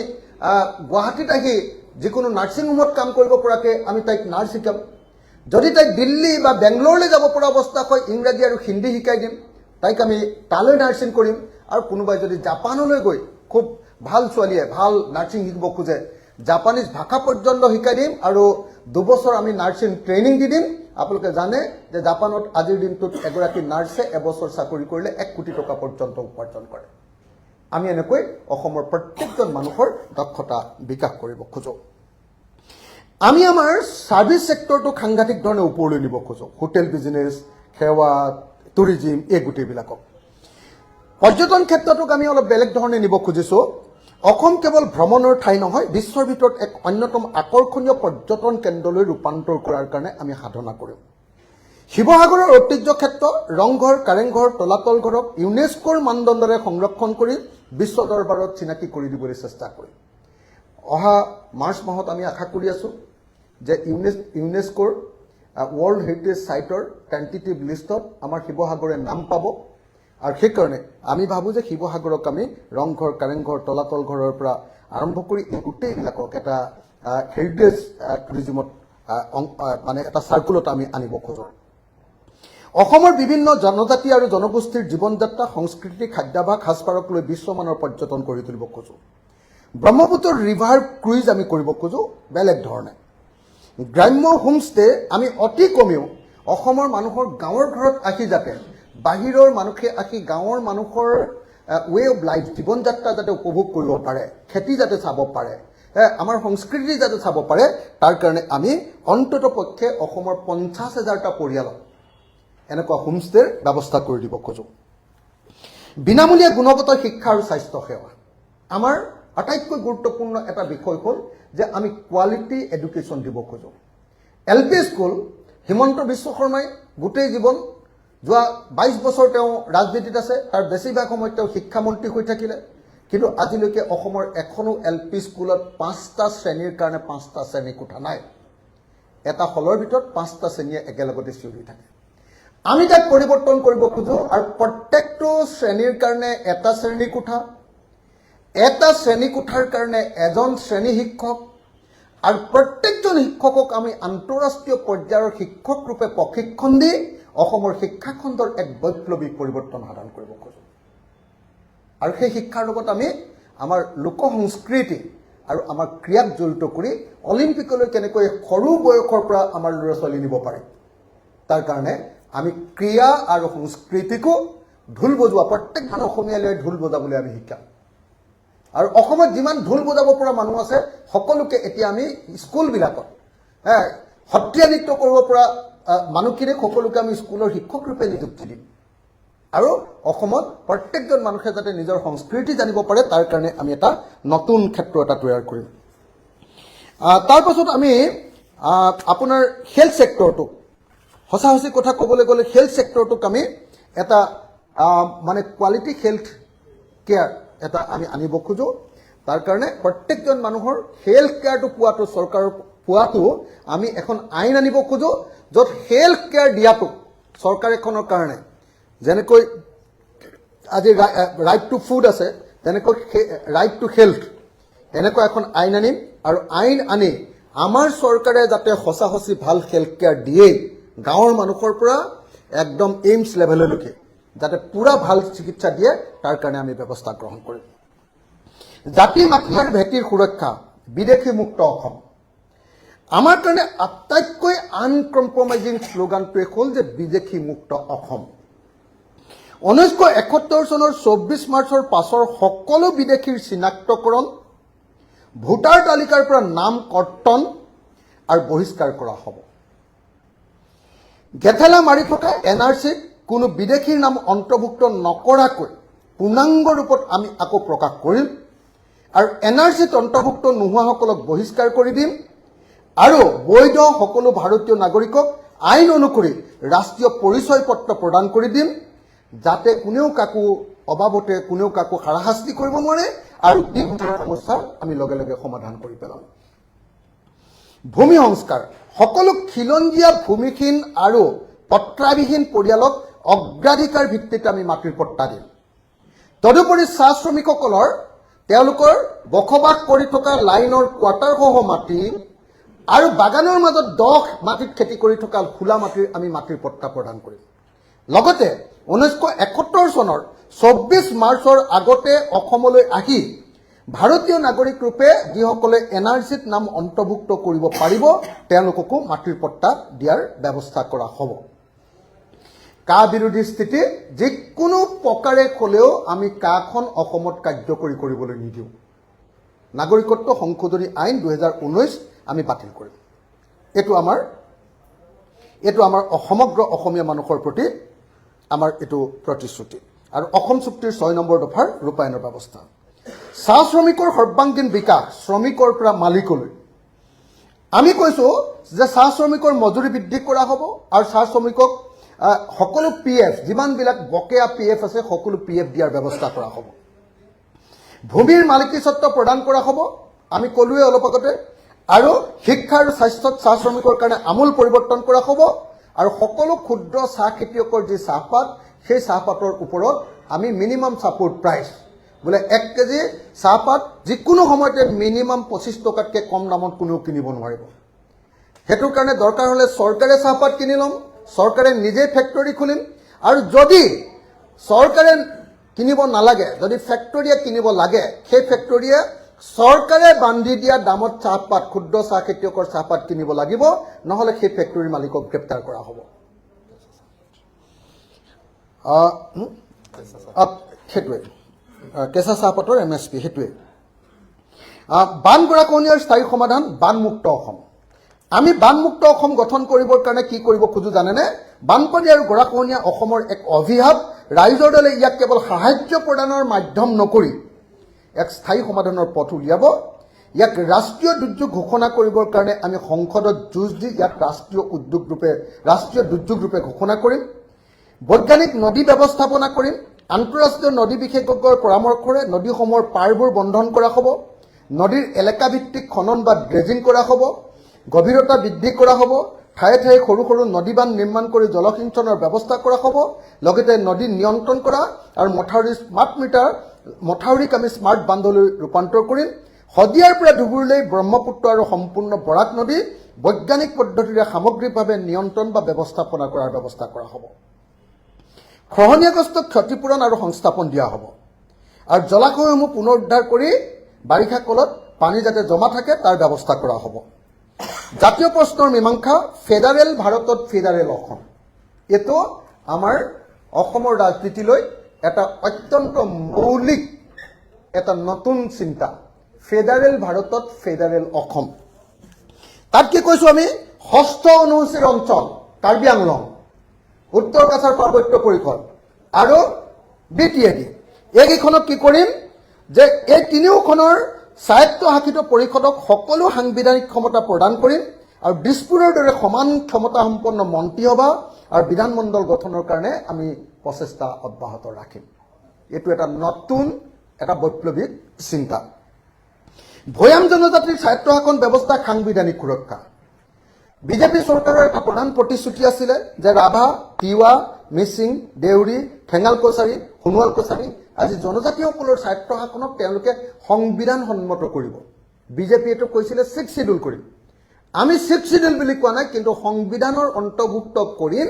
গুৱাহাটীত আহি যিকোনো নাৰ্ছিং হোমত কাম কৰিব পৰাকৈ আমি তাইক নাৰ্ছ শিকাম যদি তাইক দিল্লী বা বেংগলোৰলৈ যাব পৰা অৱস্থা হয় ইংৰাজী আৰু হিন্দী শিকাই দিম তাইক আমি তালৈ নাৰ্ছিং কৰিম আৰু কোনোবাই যদি জাপানলৈ গৈ খুব ভাল ছোৱালীয়ে ভাল নাৰ্ছিং শিকিব খোজে জাপানীজ ভাষা পৰ্যন্ত শিকাই দিম আৰু 2 বছৰ আমি নাৰ্ছিং ট্ৰেইনিং দি দিম আপোনালোকে জানে যে জাপানত আজিৰ দিনটোত এগৰাকী নাৰ্ছে এবছৰ চাকৰি কৰিলে 1 কোটি টকা পৰ্যন্ত উপাৰ্জন কৰে আমি এনেকৈ অসমৰ প্ৰত্যেকজন মানুহৰ দক্ষতা বিকাশ কৰিব খোজো আমি আমাৰ সাৰ্ভিস সেক্টৰটো সাংঘাতিক ধৰণে ওপৰলৈ নিব খোজো হোটেল বিজনেছ সেৱা টুৰিজিম এই গোটেইবিলাকক পৰ্যটন ক্ষেত্ৰটোক আমি অলপ বেলেগ ধৰণে নিব খুজিছো অসম কেৱল ভ্ৰমণৰ ঠাই নহয় বিশ্বৰ ভিতৰত এক অন্যতম আকৰ্ষণীয় পৰ্যটন কেন্দ্ৰলৈ ৰূপান্তৰ কৰাৰ কাৰণে আমি সাধনা কৰিম শিৱসাগৰৰ ঐতিহ্য ক্ষেত্ৰ ৰংঘৰ কাৰেংঘৰ তলাতল ঘৰক ইউনেস্কোৰ মানদণ্ডৰে সংৰক্ষণ কৰি বিশ্ব দৰবাৰত চিনাকি কৰি দিবলৈ চেষ্টা কৰিম অহা মাৰ্চ মাহত আমি আশা কৰি আছো যে ইউনেস্কোৰ ৱৰ্ল্ড হেৰিটেজ সাইটৰ টেন্টেটিভ লিষ্টত আমাৰ শিৱসাগৰে নাম পাব আৰু সেইকাৰণে আমি ভাবো যে শিৱসাগৰক আমি ৰংঘৰ কাৰেংঘৰ তলাতল ঘৰৰ পৰা আৰম্ভ কৰি গোটেইবিলাকক এটা হেৰিটেজ টুৰিজিমত মানে এটা সাৰ্কুলত আমি আনিব খোজো অসমৰ বিভিন্ন জনজাতি আৰু জনগোষ্ঠীৰ জীৱন যাত্ৰা সংস্কৃতি খাদ্যাভাস সাজপাৰক লৈ বিশ্বমানৰ পৰ্যটন কৰি তুলিব খোজো ব্ৰহ্মপুত্ৰ ৰিভাৰ ক্ৰুইজ আমি কৰিব খোজো বেলেগ ধৰণে গ্ৰাম্য হোমষ্টে আমি অতি কমেও অসমৰ মানুহৰ গাঁৱৰ ঘৰত আহি যাতে বাহিৰৰ মানুহে আহি গাঁৱৰ মানুহৰ ৱে অফ লাইফ জীৱন যাত্ৰা যাতে উপভোগ কৰিব পাৰে খেতি যাতে চাব পাৰে আমাৰ সংস্কৃতি যাতে চাব পাৰে তাৰ কাৰণে আমি অন্ততঃ পক্ষে অসমৰ 50,000টা পৰিয়ালক এনেকুৱা হোমষ্টেৰ ব্যৱস্থা কৰি দিব খোজো বিনামূলীয়া গুণগত শিক্ষা আৰু স্বাস্থ্য সেৱা আমাৰ আটাইতকৈ গুৰুত্বপূৰ্ণ এটা বিষয় হ'ল যে আমি কোৱালিটি এডুকেশ্যন দিব খোজো এলপি স্কুল হিমন্ত বিশ্ব শৰ্মাই গোটেই জীৱন যোৱা 22 বছৰ তেওঁ ৰাজনীতিত আছে তাৰ বেছিভাগ সময় তেওঁ শিক্ষামন্ত্ৰী হৈ থাকিলে কিন্তু আজিলৈকে অসমৰ এখনো এলপি স্কুলত 5টা শ্ৰেণীৰ কাৰণে 5টা শ্ৰেণী কোঠা নাই এটা হলৰ ভিতৰত 5টা শ্ৰেণীয়ে একেলগতে চিঞৰি থাকে আমি তাক পৰিৱৰ্তন কৰিব খোজো আৰু প্ৰত্যেকটো শ্ৰেণীৰ কাৰণে এটা শ্ৰেণী কোঠা এটা শ্ৰেণী কোঠাৰ কাৰণে এজন শ্ৰেণী শিক্ষক আৰু প্ৰত্যেকজন শিক্ষকক আমি আন্তঃৰাষ্ট্ৰীয় পৰ্যায়ৰ শিক্ষক ৰূপে প্ৰশিক্ষণ দি অসমৰ শিক্ষা খণ্ডৰ এক বৈপ্লৱিক পৰিৱৰ্তন সাধন কৰিব খোজো আৰু সেই শিক্ষাৰ লগত আমি আমাৰ লোক সংস্কৃতি আৰু আমাৰ ক্ৰিয়াক জড়িত কৰি অলিম্পিকলৈ কেনেকৈ সৰু বয়সৰ পৰা আমাৰ ল'ৰা ছোৱালী নিব পাৰে তাৰ কাৰণে আমি ক্ৰিয়া আৰু সংস্কৃতিকো ঢোল বজোৱা প্ৰত্যেকজন অসমীয়ালৈ ঢোল বজাবলৈ আমি শিকাম আৰু অসমত যিমান ঢোল বজাব পৰা মানুহ আছে সকলোকে এতিয়া আমি স্কুলবিলাকত সত্ৰীয়া নৃত্য কৰিব পৰা মানুহখিনিক সকলোকে আমি স্কুলৰ শিক্ষক ৰূপে নিযুক্তি দিম আৰু অসমত প্ৰত্যেকজন মানুহে যাতে নিজৰ সংস্কৃতি জানিব পাৰে তাৰ কাৰণে আমি এটা নতুন ক্ষেত্ৰ এটা তৈয়াৰ কৰিম তাৰ পাছত আমি আপোনাৰ হেলথ সেক্টৰটো সঁচা সঁচি কথা ক'বলৈ গ'লে হেলথ সেক্টৰটোক আমি এটা মানে কোৱালিটি হেলথ কেয়াৰ এটা আমি আনিব খোজো তাৰ কাৰণে প্ৰত্যেকজন মানুহৰ হেলথ কেয়াৰটো পোৱাটো চৰকাৰৰ পোৱাটো আমি এখন আইন আনিব খোজো য'ত হেলথ কেয়াৰ দিয়াটো চৰকাৰ এখনৰ কাৰণে যেনেকৈ আজি ৰাইট টু ফুড আছে তেনেকৈ ৰাইট টু হেলথ এনেকুৱা এখন আইন আনিম আৰু আইন আনি আমাৰ চৰকাৰে যাতে সঁচা সঁচি ভাল হেলথ কেয়াৰ দিয়ে গাঁৱৰ মানুহৰ পৰা একদম এইমছ লেভেললৈকে যাতে পুৰা ভাল চিকিৎসা দিয়ে তাৰ কাৰণে আমি ব্যৱস্থা গ্ৰহণ কৰিম জাতি মাতৃৰ ভেটিৰ সুৰক্ষা বিদেশী মুক্ত অসম আমাৰ কাৰণে আটাইতকৈ আনকম্প্ৰমাইজিং শ্লোগানটোৱে হ'ল যে বিদেশী মুক্ত অসম 1971 চনৰ 24 মাৰ্চৰ পাছৰ সকলো বিদেশীৰ চিনাক্তকৰণ ভোটাৰ তালিকাৰ পৰা নাম কৰ্তন আৰু বহিষ্কাৰ কৰা হ'ব গেথেলা মাৰি থকা এনআৰচিত কোনো বিদেশীৰ নাম অন্তৰ্ভুক্ত নকৰাকৈ পূৰ্ণাংগ ৰূপত আমি আকৌ প্ৰকাশ কৰিম আৰু এনআৰচিত অন্তৰ্ভুক্ত নোহোৱাসকলক বহিষ্কাৰ কৰি দিম আৰু বৈধ সকলো ভাৰতীয় নাগৰিকক আইন অনুসৰি ৰাষ্ট্ৰীয় পৰিচয় পত্ৰ প্ৰদান কৰি দিম, যাতে কোনেও কাকো অবাবতে কোনেও কাকো হাৰাশাস্তি কৰিব নোৱাৰে আৰু এই সমস্যা আমি লগে লগে সমাধান কৰি পেলাম। ভূমি সংস্কাৰ, সকলো খিলঞ্জীয়া ভূমিহীন আৰু পত্ৰাবিহীন পৰিয়ালক অগ্ৰাধিকাৰ ভিত্তিত আমি মাটিৰ পট্টা দিম। তদুপৰি চাহ শ্ৰমিকসকলৰ তেওঁলোকৰ বসবাস কৰি থকা লাইনৰ কোৱাৰ্টাৰসহ মাটি আৰু বাগানৰ মাজত মাটিত খেতি কৰি থকা খোলা মাটিৰ আমি মাটিৰ পট্টা প্ৰদান কৰিম। লগতে 1971 চনৰ 24 মাৰ্চৰ আগতে অসমলৈ আহি ভাৰতীয় নাগৰিক ৰূপে যিসকলে NRCত নাম অন্তৰ্ভুক্ত কৰিব পাৰিব তেওঁলোককো মাটিৰ পট্টা দিয়াৰ ব্যৱস্থা কৰা হ'ব। কা বিৰোধী স্থিতি যিকোনো প্ৰকাৰে হ'লেও আমি কাখন অসমত কাৰ্যকৰী কৰিবলৈ নিদিওঁ। নাগৰিকত্ব সংশোধনী আইন 2019 আমি বাতিল কৰিম। এইটো আমাৰ সমগ্ৰ অসমীয়া মানুহৰ প্ৰতি আমাৰ এইটো প্ৰতিশ্ৰুতি আৰু অসম চুক্তিৰ 6 নম্বৰ দফাৰ ৰূপায়ণৰ ব্যৱস্থা। চাহ শ্ৰমিকৰ সৰ্বাংগীন বিকাশ, শ্ৰমিকৰ পৰা মালিকলৈ। আমি কৈছোঁ যে চাহ শ্ৰমিকৰ মজুৰি বৃদ্ধি কৰা হ'ব আৰু চাহ শ্ৰমিকক সকলো PF যিমানবিলাক বকেয়া PF আছে সকলো PF দিয়াৰ ব্যৱস্থা কৰা হ'ব। ভূমিৰ মালিকী স্বত্ব প্ৰদান কৰা হ'ব, আমি ক'লোৱে অলপ আগতে, আৰু শিক্ষা আৰু স্বাস্থ্যত চাহ শ্ৰমিকৰ কাৰণে আমূল পৰিৱৰ্তন কৰা হ'ব আৰু সকলো ক্ষুদ্ৰ চাহ খেতিয়কৰ যি চাহপাত সেই চাহপাতৰ ওপৰত আমি মিনিমাম ছাপোৰ্ট প্ৰাইচ বোলে 1 কেজি চাহপাত যিকোনো সময়তে মিনিমাম 25 টকাতকৈ কম দামত কোনেও কিনিব নোৱাৰিব। সেইটোৰ কাৰণে দৰকাৰ হ'লে চৰকাৰে চাহপাত কিনি ল'ম, চৰকাৰে নিজে ফেক্টৰী খুলিম আৰু যদি চৰকাৰে কিনিব নালাগে, যদি ফেক্টৰীয়ে কিনিব লাগে সেই ফেক্টৰীয়ে চৰকাৰে বান্ধি দিয়া দামত চাহপাত ক্ষুদ্ৰ চাহ খেতিয়কৰ চাহপাত কিনিব লাগিব, নহ'লে সেই ফেক্টৰীৰ মালিকক গ্ৰেপ্তাৰ কৰা হ'ব। সেইটোৱে কেঁচা চাহপাতৰ MSP সেইটোৱে। বান গৰাখহনীয়াৰ স্থায়ী সমাধান, বানমুক্ত অসম। আমি বানমুক্ত অসম গঠন কৰিবৰ কাৰণে কি কৰিব খোজো জানেনে? বানপানী আৰু গৰাখহনীয়া অসমৰ এক অভিশাপ। ৰাইজৰ দলে ইয়াক কেৱল সাহায্য প্ৰদানৰ মাধ্যম নকৰি এক স্থায়ী সমাধানৰ পথ উলিয়াব। ইয়াক ৰাষ্ট্ৰীয় দুৰ্যোগ ঘোষণা কৰিবৰ কাৰণে আমি সংসদত যুঁজ দি ইয়াক ৰাষ্ট্ৰীয় দুৰ্যোগ ৰূপে ঘোষণা কৰিম। বৈজ্ঞানিক নদী ব্যৱস্থাপনা কৰিম। আন্তঃৰাষ্ট্ৰীয় নদী বিশেষজ্ঞৰ পৰামৰ্শৰে নদীসমূহৰ পাৰবোৰ বন্ধন কৰা হ'ব। নদীৰ এলেকাভিত্তিক খনন বা ড্ৰেজিং কৰা হ'ব। গভীৰতা বৃদ্ধি কৰা হ'ব। ঠায়ে ঠায়ে সৰু সৰু নদী বান্ধ নিৰ্মাণ কৰি জলসিঞ্চনৰ ব্যৱস্থা কৰা হ'ব। লগতে নদী নিয়ন্ত্ৰণ কৰা আৰু মথাউৰিক আমি স্মাৰ্ট বান্ধলৈ ৰূপান্তৰ কৰিম। শদিয়াৰ পৰা ধুবুৰীলৈ ব্ৰহ্মপুত্ৰ আৰু সম্পূৰ্ণ বৰাক নদী বৈজ্ঞানিক পদ্ধতিৰে সামগ্ৰিকভাৱে নিয়ন্ত্ৰণ বা ব্যৱস্থাপনা কৰাৰ ব্যৱস্থা কৰা হ'ব। খহনীয়াগ্ৰস্ত ক্ষতিপূৰণ আৰু সংস্থাপন দিয়া হ'ব আৰু জলাশয়সমূহ পুনৰুদ্ধাৰ কৰি বাৰিষা কালত পানী যাতে জমা থাকে তাৰ ব্যৱস্থা কৰা হ'ব। জাতীয় প্ৰশ্নৰ মীমাংসা, ফেডাৰেল ভাৰতত ফেডাৰেল অসম। এইটো আমাৰ অসমৰ ৰাজনীতিলৈ এটা অত্যন্ত মৌলিক এটা নতুন চিন্তা। ফেডাৰেল ভাৰতত ফেডাৰেল অসম। তাত কি কৈছোঁ আমি? 6ষ্ঠ অনুসূচীৰ অঞ্চল কাৰ্বি আংলং, উত্তৰ কাছাৰ পাৰ্বত্য পৰিষদ আৰু BTAD এইকেইখনক কি কৰিম যে এই তিনিওখনৰ স্বায়ত্তশাসিত পৰিষদক সকলো সাংবিধানিক ক্ষমতা প্ৰদান কৰিম আৰু দিছপুৰৰ দৰে সমান ক্ষমতা সম্পন্ন মন্ত্ৰীসভা আৰু বিধানমণ্ডল গঠনৰ কাৰণে আমি প্ৰচেষ্টা অব্যাহত ৰাখিম। এইটো এটা নতুন এটা বৈপ্লৱিক চিন্তা। ভৈয়াম জনজাতিৰ স্বায়ত্তশাসন ব্যৱস্থা, সাংবিধানিক সুৰক্ষা। বিজেপি চৰকাৰৰ এটা প্ৰধান প্ৰতিশ্ৰুতি আছিলে যে ৰাভা, তিৱা, মিচিং, দেউৰী, ঠেঙাল কছাৰী, সোণোৱাল কছাৰী আজি জনজাতিসকলৰ স্বায়ত্তশাসনক তেওঁলোকে সংবিধান সন্মত কৰিব। বিজেপি এইটো কৈছিলে 6th শিডিউল কৰিম। আমি 6th শিডিউল বুলি কোৱা নাই, কিন্তু সংবিধানৰ অন্তৰ্ভুক্ত কৰিম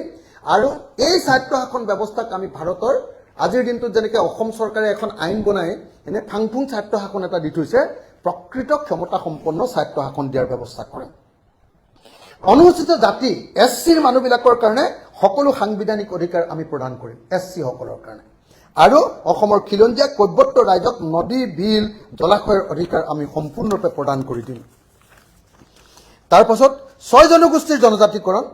আৰু এই স্বায়ত্তশাসন ব্যৱস্থাক আমি ভাৰতৰ আজিৰ দিনটোত যেনেকৈ অসম চৰকাৰে এখন আইন বনাই এনে ফাংফুং স্বায়ত্তশাসন এটা দি থৈছে, প্ৰকৃত ক্ষমতা সম্পন্ন স্বায়ত্তশাসন দিয়াৰ ব্যৱস্থা কৰিম। অনুসূচিত জাতি SCৰ মানুহবিলাকৰ কাৰণে সকলো সাংবিধানিক অধিকাৰ আমি প্ৰদান কৰিম SC সকলৰ কাৰণে। আৰু অসমৰ খিলঞ্জীয়া কৈৱৰ্ত ৰাইজক নদী, বিল, জলাশয়ৰ অধিকাৰ আমি সম্পূৰ্ণৰূপে প্ৰদান কৰি দিম। তাৰ পাছত 6 জনগোষ্ঠীৰ জনজাতিকৰণ,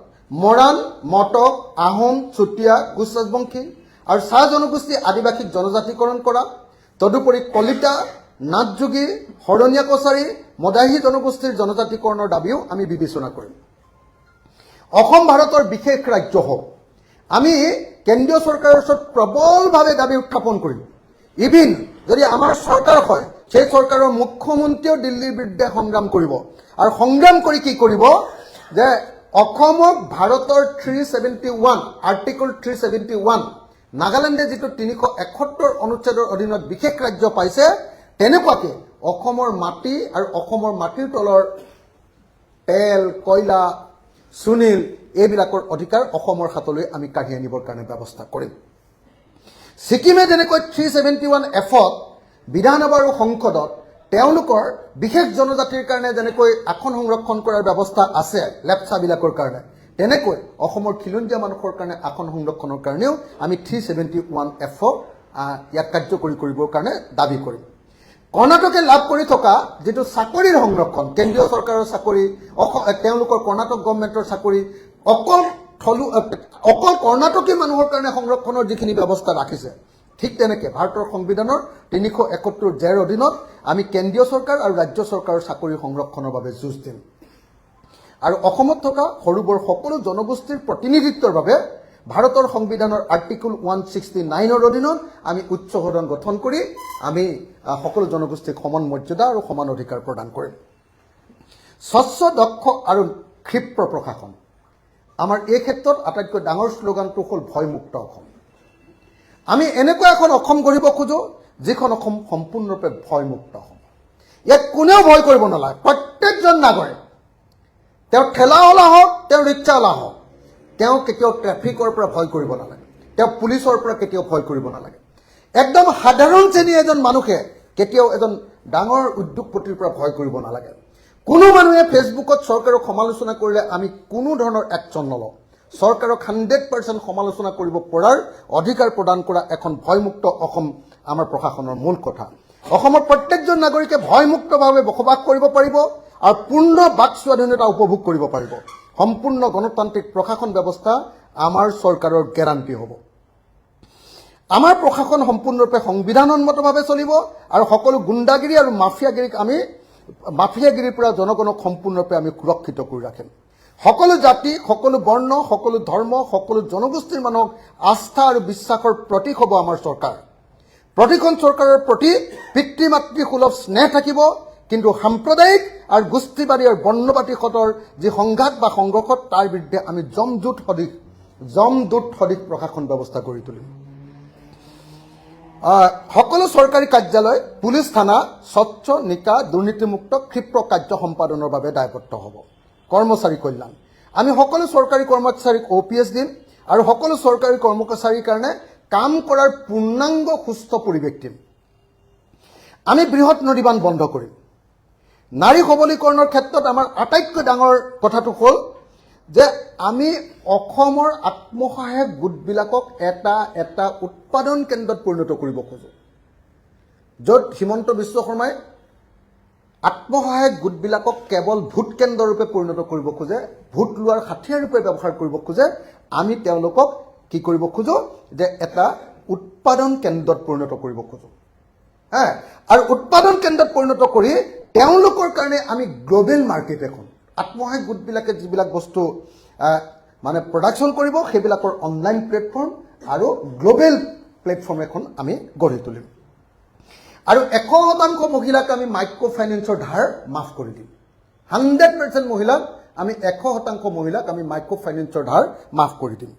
মৰাণ, মটক, আহোম, চুতীয়া, কোচ ৰাজবংশী আৰু চাহ জনগোষ্ঠী আদিবাসীক জনজাতিকৰণ কৰা। তদুপৰি কলিতা, নাথযোগী, শৰণীয়া কছাৰী, মদাহী জনগোষ্ঠীৰ জনজাতিকৰণৰ দাবীও আমি বিবেচনা কৰিম। অসম ভাৰতৰ বিশেষ ৰাজ্য হওক আমি কেন্দ্ৰীয় চৰকাৰৰ ওচৰত প্ৰবলভাৱে দাবী উত্থাপন কৰিম ইভিন যদি আমাৰ চৰকাৰ হয় সেই চৰকাৰৰ মুখ্যমন্ত্ৰীও দিল্লীৰ বিৰুদ্ধে সংগ্ৰাম কৰিব আৰু সংগ্ৰাম কৰি কি কৰিব যে অসমক ভাৰতৰ 371 আৰ্টিকল 371 নাগালেণ্ডে যিটো 371 অনুচ্ছেদৰ অধীনত বিশেষ ৰাজ্য পাইছে তেনেকুৱাকৈ অসমৰ মাটি আৰু অসমৰ মাটিৰ তলৰ তেল কয়লা সুনীল এইবিলাকৰ অধিকাৰ অসমৰ হাতলৈ আমি কাঢ়ি আনিবৰ কাৰণে ব্যৱস্থা কৰিম ছিকিমে যেনেকৈ 371Fত বিধানসভা আৰু সংসদত তেওঁলোকৰ বিশেষ জনজাতিৰ কাৰণে যেনেকৈ আসন সংৰক্ষণ কৰাৰ ব্যৱস্থা আছে লেপচাবিলাকৰ কাৰণে তেনেকৈ অসমৰ খিলঞ্জীয়া মানুহৰ কাৰণে আসন সংৰক্ষণৰ কাৰণেও আমি 371F ইয়াক কাৰ্যকৰী কৰিবৰ কাৰণে দাবী কৰিম কৰ্ণাটকে লাভ কৰি থকা যেটো চাকৰিৰ সংৰক্ষণ কেন্দ্ৰীয় চৰকাৰৰ চাকৰি তেওঁলোকৰ কৰ্ণাটক গভৰ্ণমেণ্টৰ চাকৰি অকল কৰ্ণাটকী মানুহৰ কাৰণে সংৰক্ষণৰ যিখিনি ব্যৱস্থা ৰাখিছে ঠিক তেনেকৈ ভাৰতৰ সংবিধানৰ 371 জেৰ অধীনত আমি কেন্দ্ৰীয় চৰকাৰ আৰু ৰাজ্য চৰকাৰৰ চাকৰি সংৰক্ষণৰ বাবে যুঁজ দিম আৰু অসমত থকা সৰুবৰ সকলো জনগোষ্ঠীৰ প্ৰতিনিধিত্বৰ বাবে ভাৰতৰ সংবিধানৰ আৰ্টিকল 169ৰ অধীনত আমি উচ্চ সদন গঠন কৰি আমি সকলো জনগোষ্ঠীক সমান মৰ্যাদা আৰু সমান অধিকাৰ প্ৰদান কৰিম স্বচ্ছ দক্ষ আৰু ক্ষিপ্ৰ প্ৰশাসন আমাৰ এই ক্ষেত্ৰত আটাইতকৈ ডাঙৰ শ্লোগানটো হ'ল ভয়মুক্ত অসম আমি এনেকুৱা এখন অসম গঢ়িব খোজো যিখন অসম সম্পূৰ্ণৰূপে ভয়মুক্ত অসম ইয়াত কোনেও ভয় কৰিব নালাগে প্ৰত্যেকজন নাগৰিক তেওঁ ঠেলাৱালা হওক তেওঁ ৰিক্সাৱালা হওক তেওঁ কেতিয়াও ট্ৰেফিকৰ পৰা ভয় কৰিব নালাগে তেওঁ পুলিচৰ পৰা কেতিয়াও ভয় কৰিব নালাগে একদম সাধাৰণ শ্ৰেণীৰ এজন মানুহে কেতিয়াও এজন ডাঙৰ উদ্যোগপতিৰ পৰা ভয় কৰিব নালাগে কোনো মানুহে ফেচবুকত চৰকাৰক সমালোচনা কৰিলে আমি কোনো ধৰণৰ একচন নলওঁ চৰকাৰক 100% সমালোচনা কৰিব পৰাৰ অধিকাৰ প্ৰদান কৰা এখন ভয়মুক্ত অসম আমাৰ প্ৰশাসনৰ মূল কথা অসমৰ প্ৰত্যেকজন নাগৰিকে ভয়মুক্তভাৱে বসবাস কৰিব পাৰিব আৰু পূৰ্ণ বাক স্বাধীনতা উপভোগ কৰিব পাৰিব সম্পূৰ্ণ গণতান্ত্ৰিক প্ৰশাসন ব্যৱস্থা আমাৰ চৰকাৰৰ গ্যাৰান্টি হ'ব আমাৰ প্ৰশাসন সম্পূৰ্ণৰূপে সংবিধানসন্মতভাৱে চলিব আৰু সকলো গুণ্ডাগিৰি আৰু মাফিয়াগিৰিৰ পৰা জনগণক সম্পূৰ্ণৰূপে আমি সুৰক্ষিত কৰি ৰাখিম সকলো জাতি সকলো বৰ্ণ সকলো ধৰ্ম সকলো জনগোষ্ঠীৰ মানুহক আস্থা আৰু বিশ্বাসৰ প্ৰতীক হ'ব আমাৰ চৰকাৰ প্ৰতিখন চৰকাৰৰ প্ৰতি পিতৃ মাতৃ সুলভ স্নেহ থাকিব কিন্তু সাম্প্ৰদায়িক আৰু গোষ্ঠীবাদী আৰু বৰ্ণবাদীহঁতৰ যি সংঘাত বা সংঘৰ্ষত তাৰ বিৰুদ্ধে আমি জমদূত সদৃশ প্ৰশাসন ব্যৱস্থা কৰি তুলিম সকলো চৰকাৰী কাৰ্যালয় পুলিচ থানা স্বচ্ছ নিকা দুৰ্নীতিমুক্ত ক্ষিপ্ৰ কাৰ্য সম্পাদনৰ বাবে দায়বদ্ধ হ'ব কৰ্মচাৰী কল্যাণ আমি সকলো চৰকাৰী কৰ্মচাৰীক OPS দিম আৰু সকলো চৰকাৰী কৰ্মচাৰীৰ কাৰণে কাম কৰাৰ পূৰ্ণাংগ সুস্থ পৰিৱেশ দিম আমি বৃহৎ নদীবান্ধ বন্ধ কৰিম নাৰী সবলীকৰণৰ ক্ষেত্ৰত আমাৰ আটাইতকৈ ডাঙৰ কথাটো হ'ল যে আমি অসমৰ আত্মসহায়ক গোটবিলাকক এটা উৎপাদন কেন্দ্ৰত পৰিণত কৰিব খোজো য'ত হিমন্ত বিশ্ব শৰ্মাই আত্মসহায়ক গোটবিলাকক কেৱল ভোট কেন্দ্ৰৰূপে পৰিণত কৰিব খোজে ভোট লোৱাৰ হাতিয়াৰ ৰূপে ব্যৱহাৰ কৰিব খোজে আমি তেওঁলোকক কি কৰিব খোজো যে এটা উৎপাদন কেন্দ্ৰত পৰিণত কৰিব খোজো আৰু উৎপাদন কেন্দ্ৰত পৰিণত কৰি তেওঁলোকৰ কাৰণে আমি গ্লোবেল মাৰ্কেট এখন আত্মসহায়ক গোটবিলাকে যিবিলাক বস্তু মানে প্ৰডাকশ্যন কৰিব সেইবিলাকৰ অনলাইন প্লেটফৰ্ম আৰু গ্লোবেল প্লেটফৰ্ম এখন আমি গঢ়ি তুলিম আৰু 100% মহিলাক আমি মাইক্ৰ' ফাইনেন্সৰ ধাৰ মাফ কৰি দিম 100% মহিলাক আমি 100% মহিলাক আমি মাইক্ৰ' ফাইনেন্সৰ ধাৰ মাফ কৰি দিম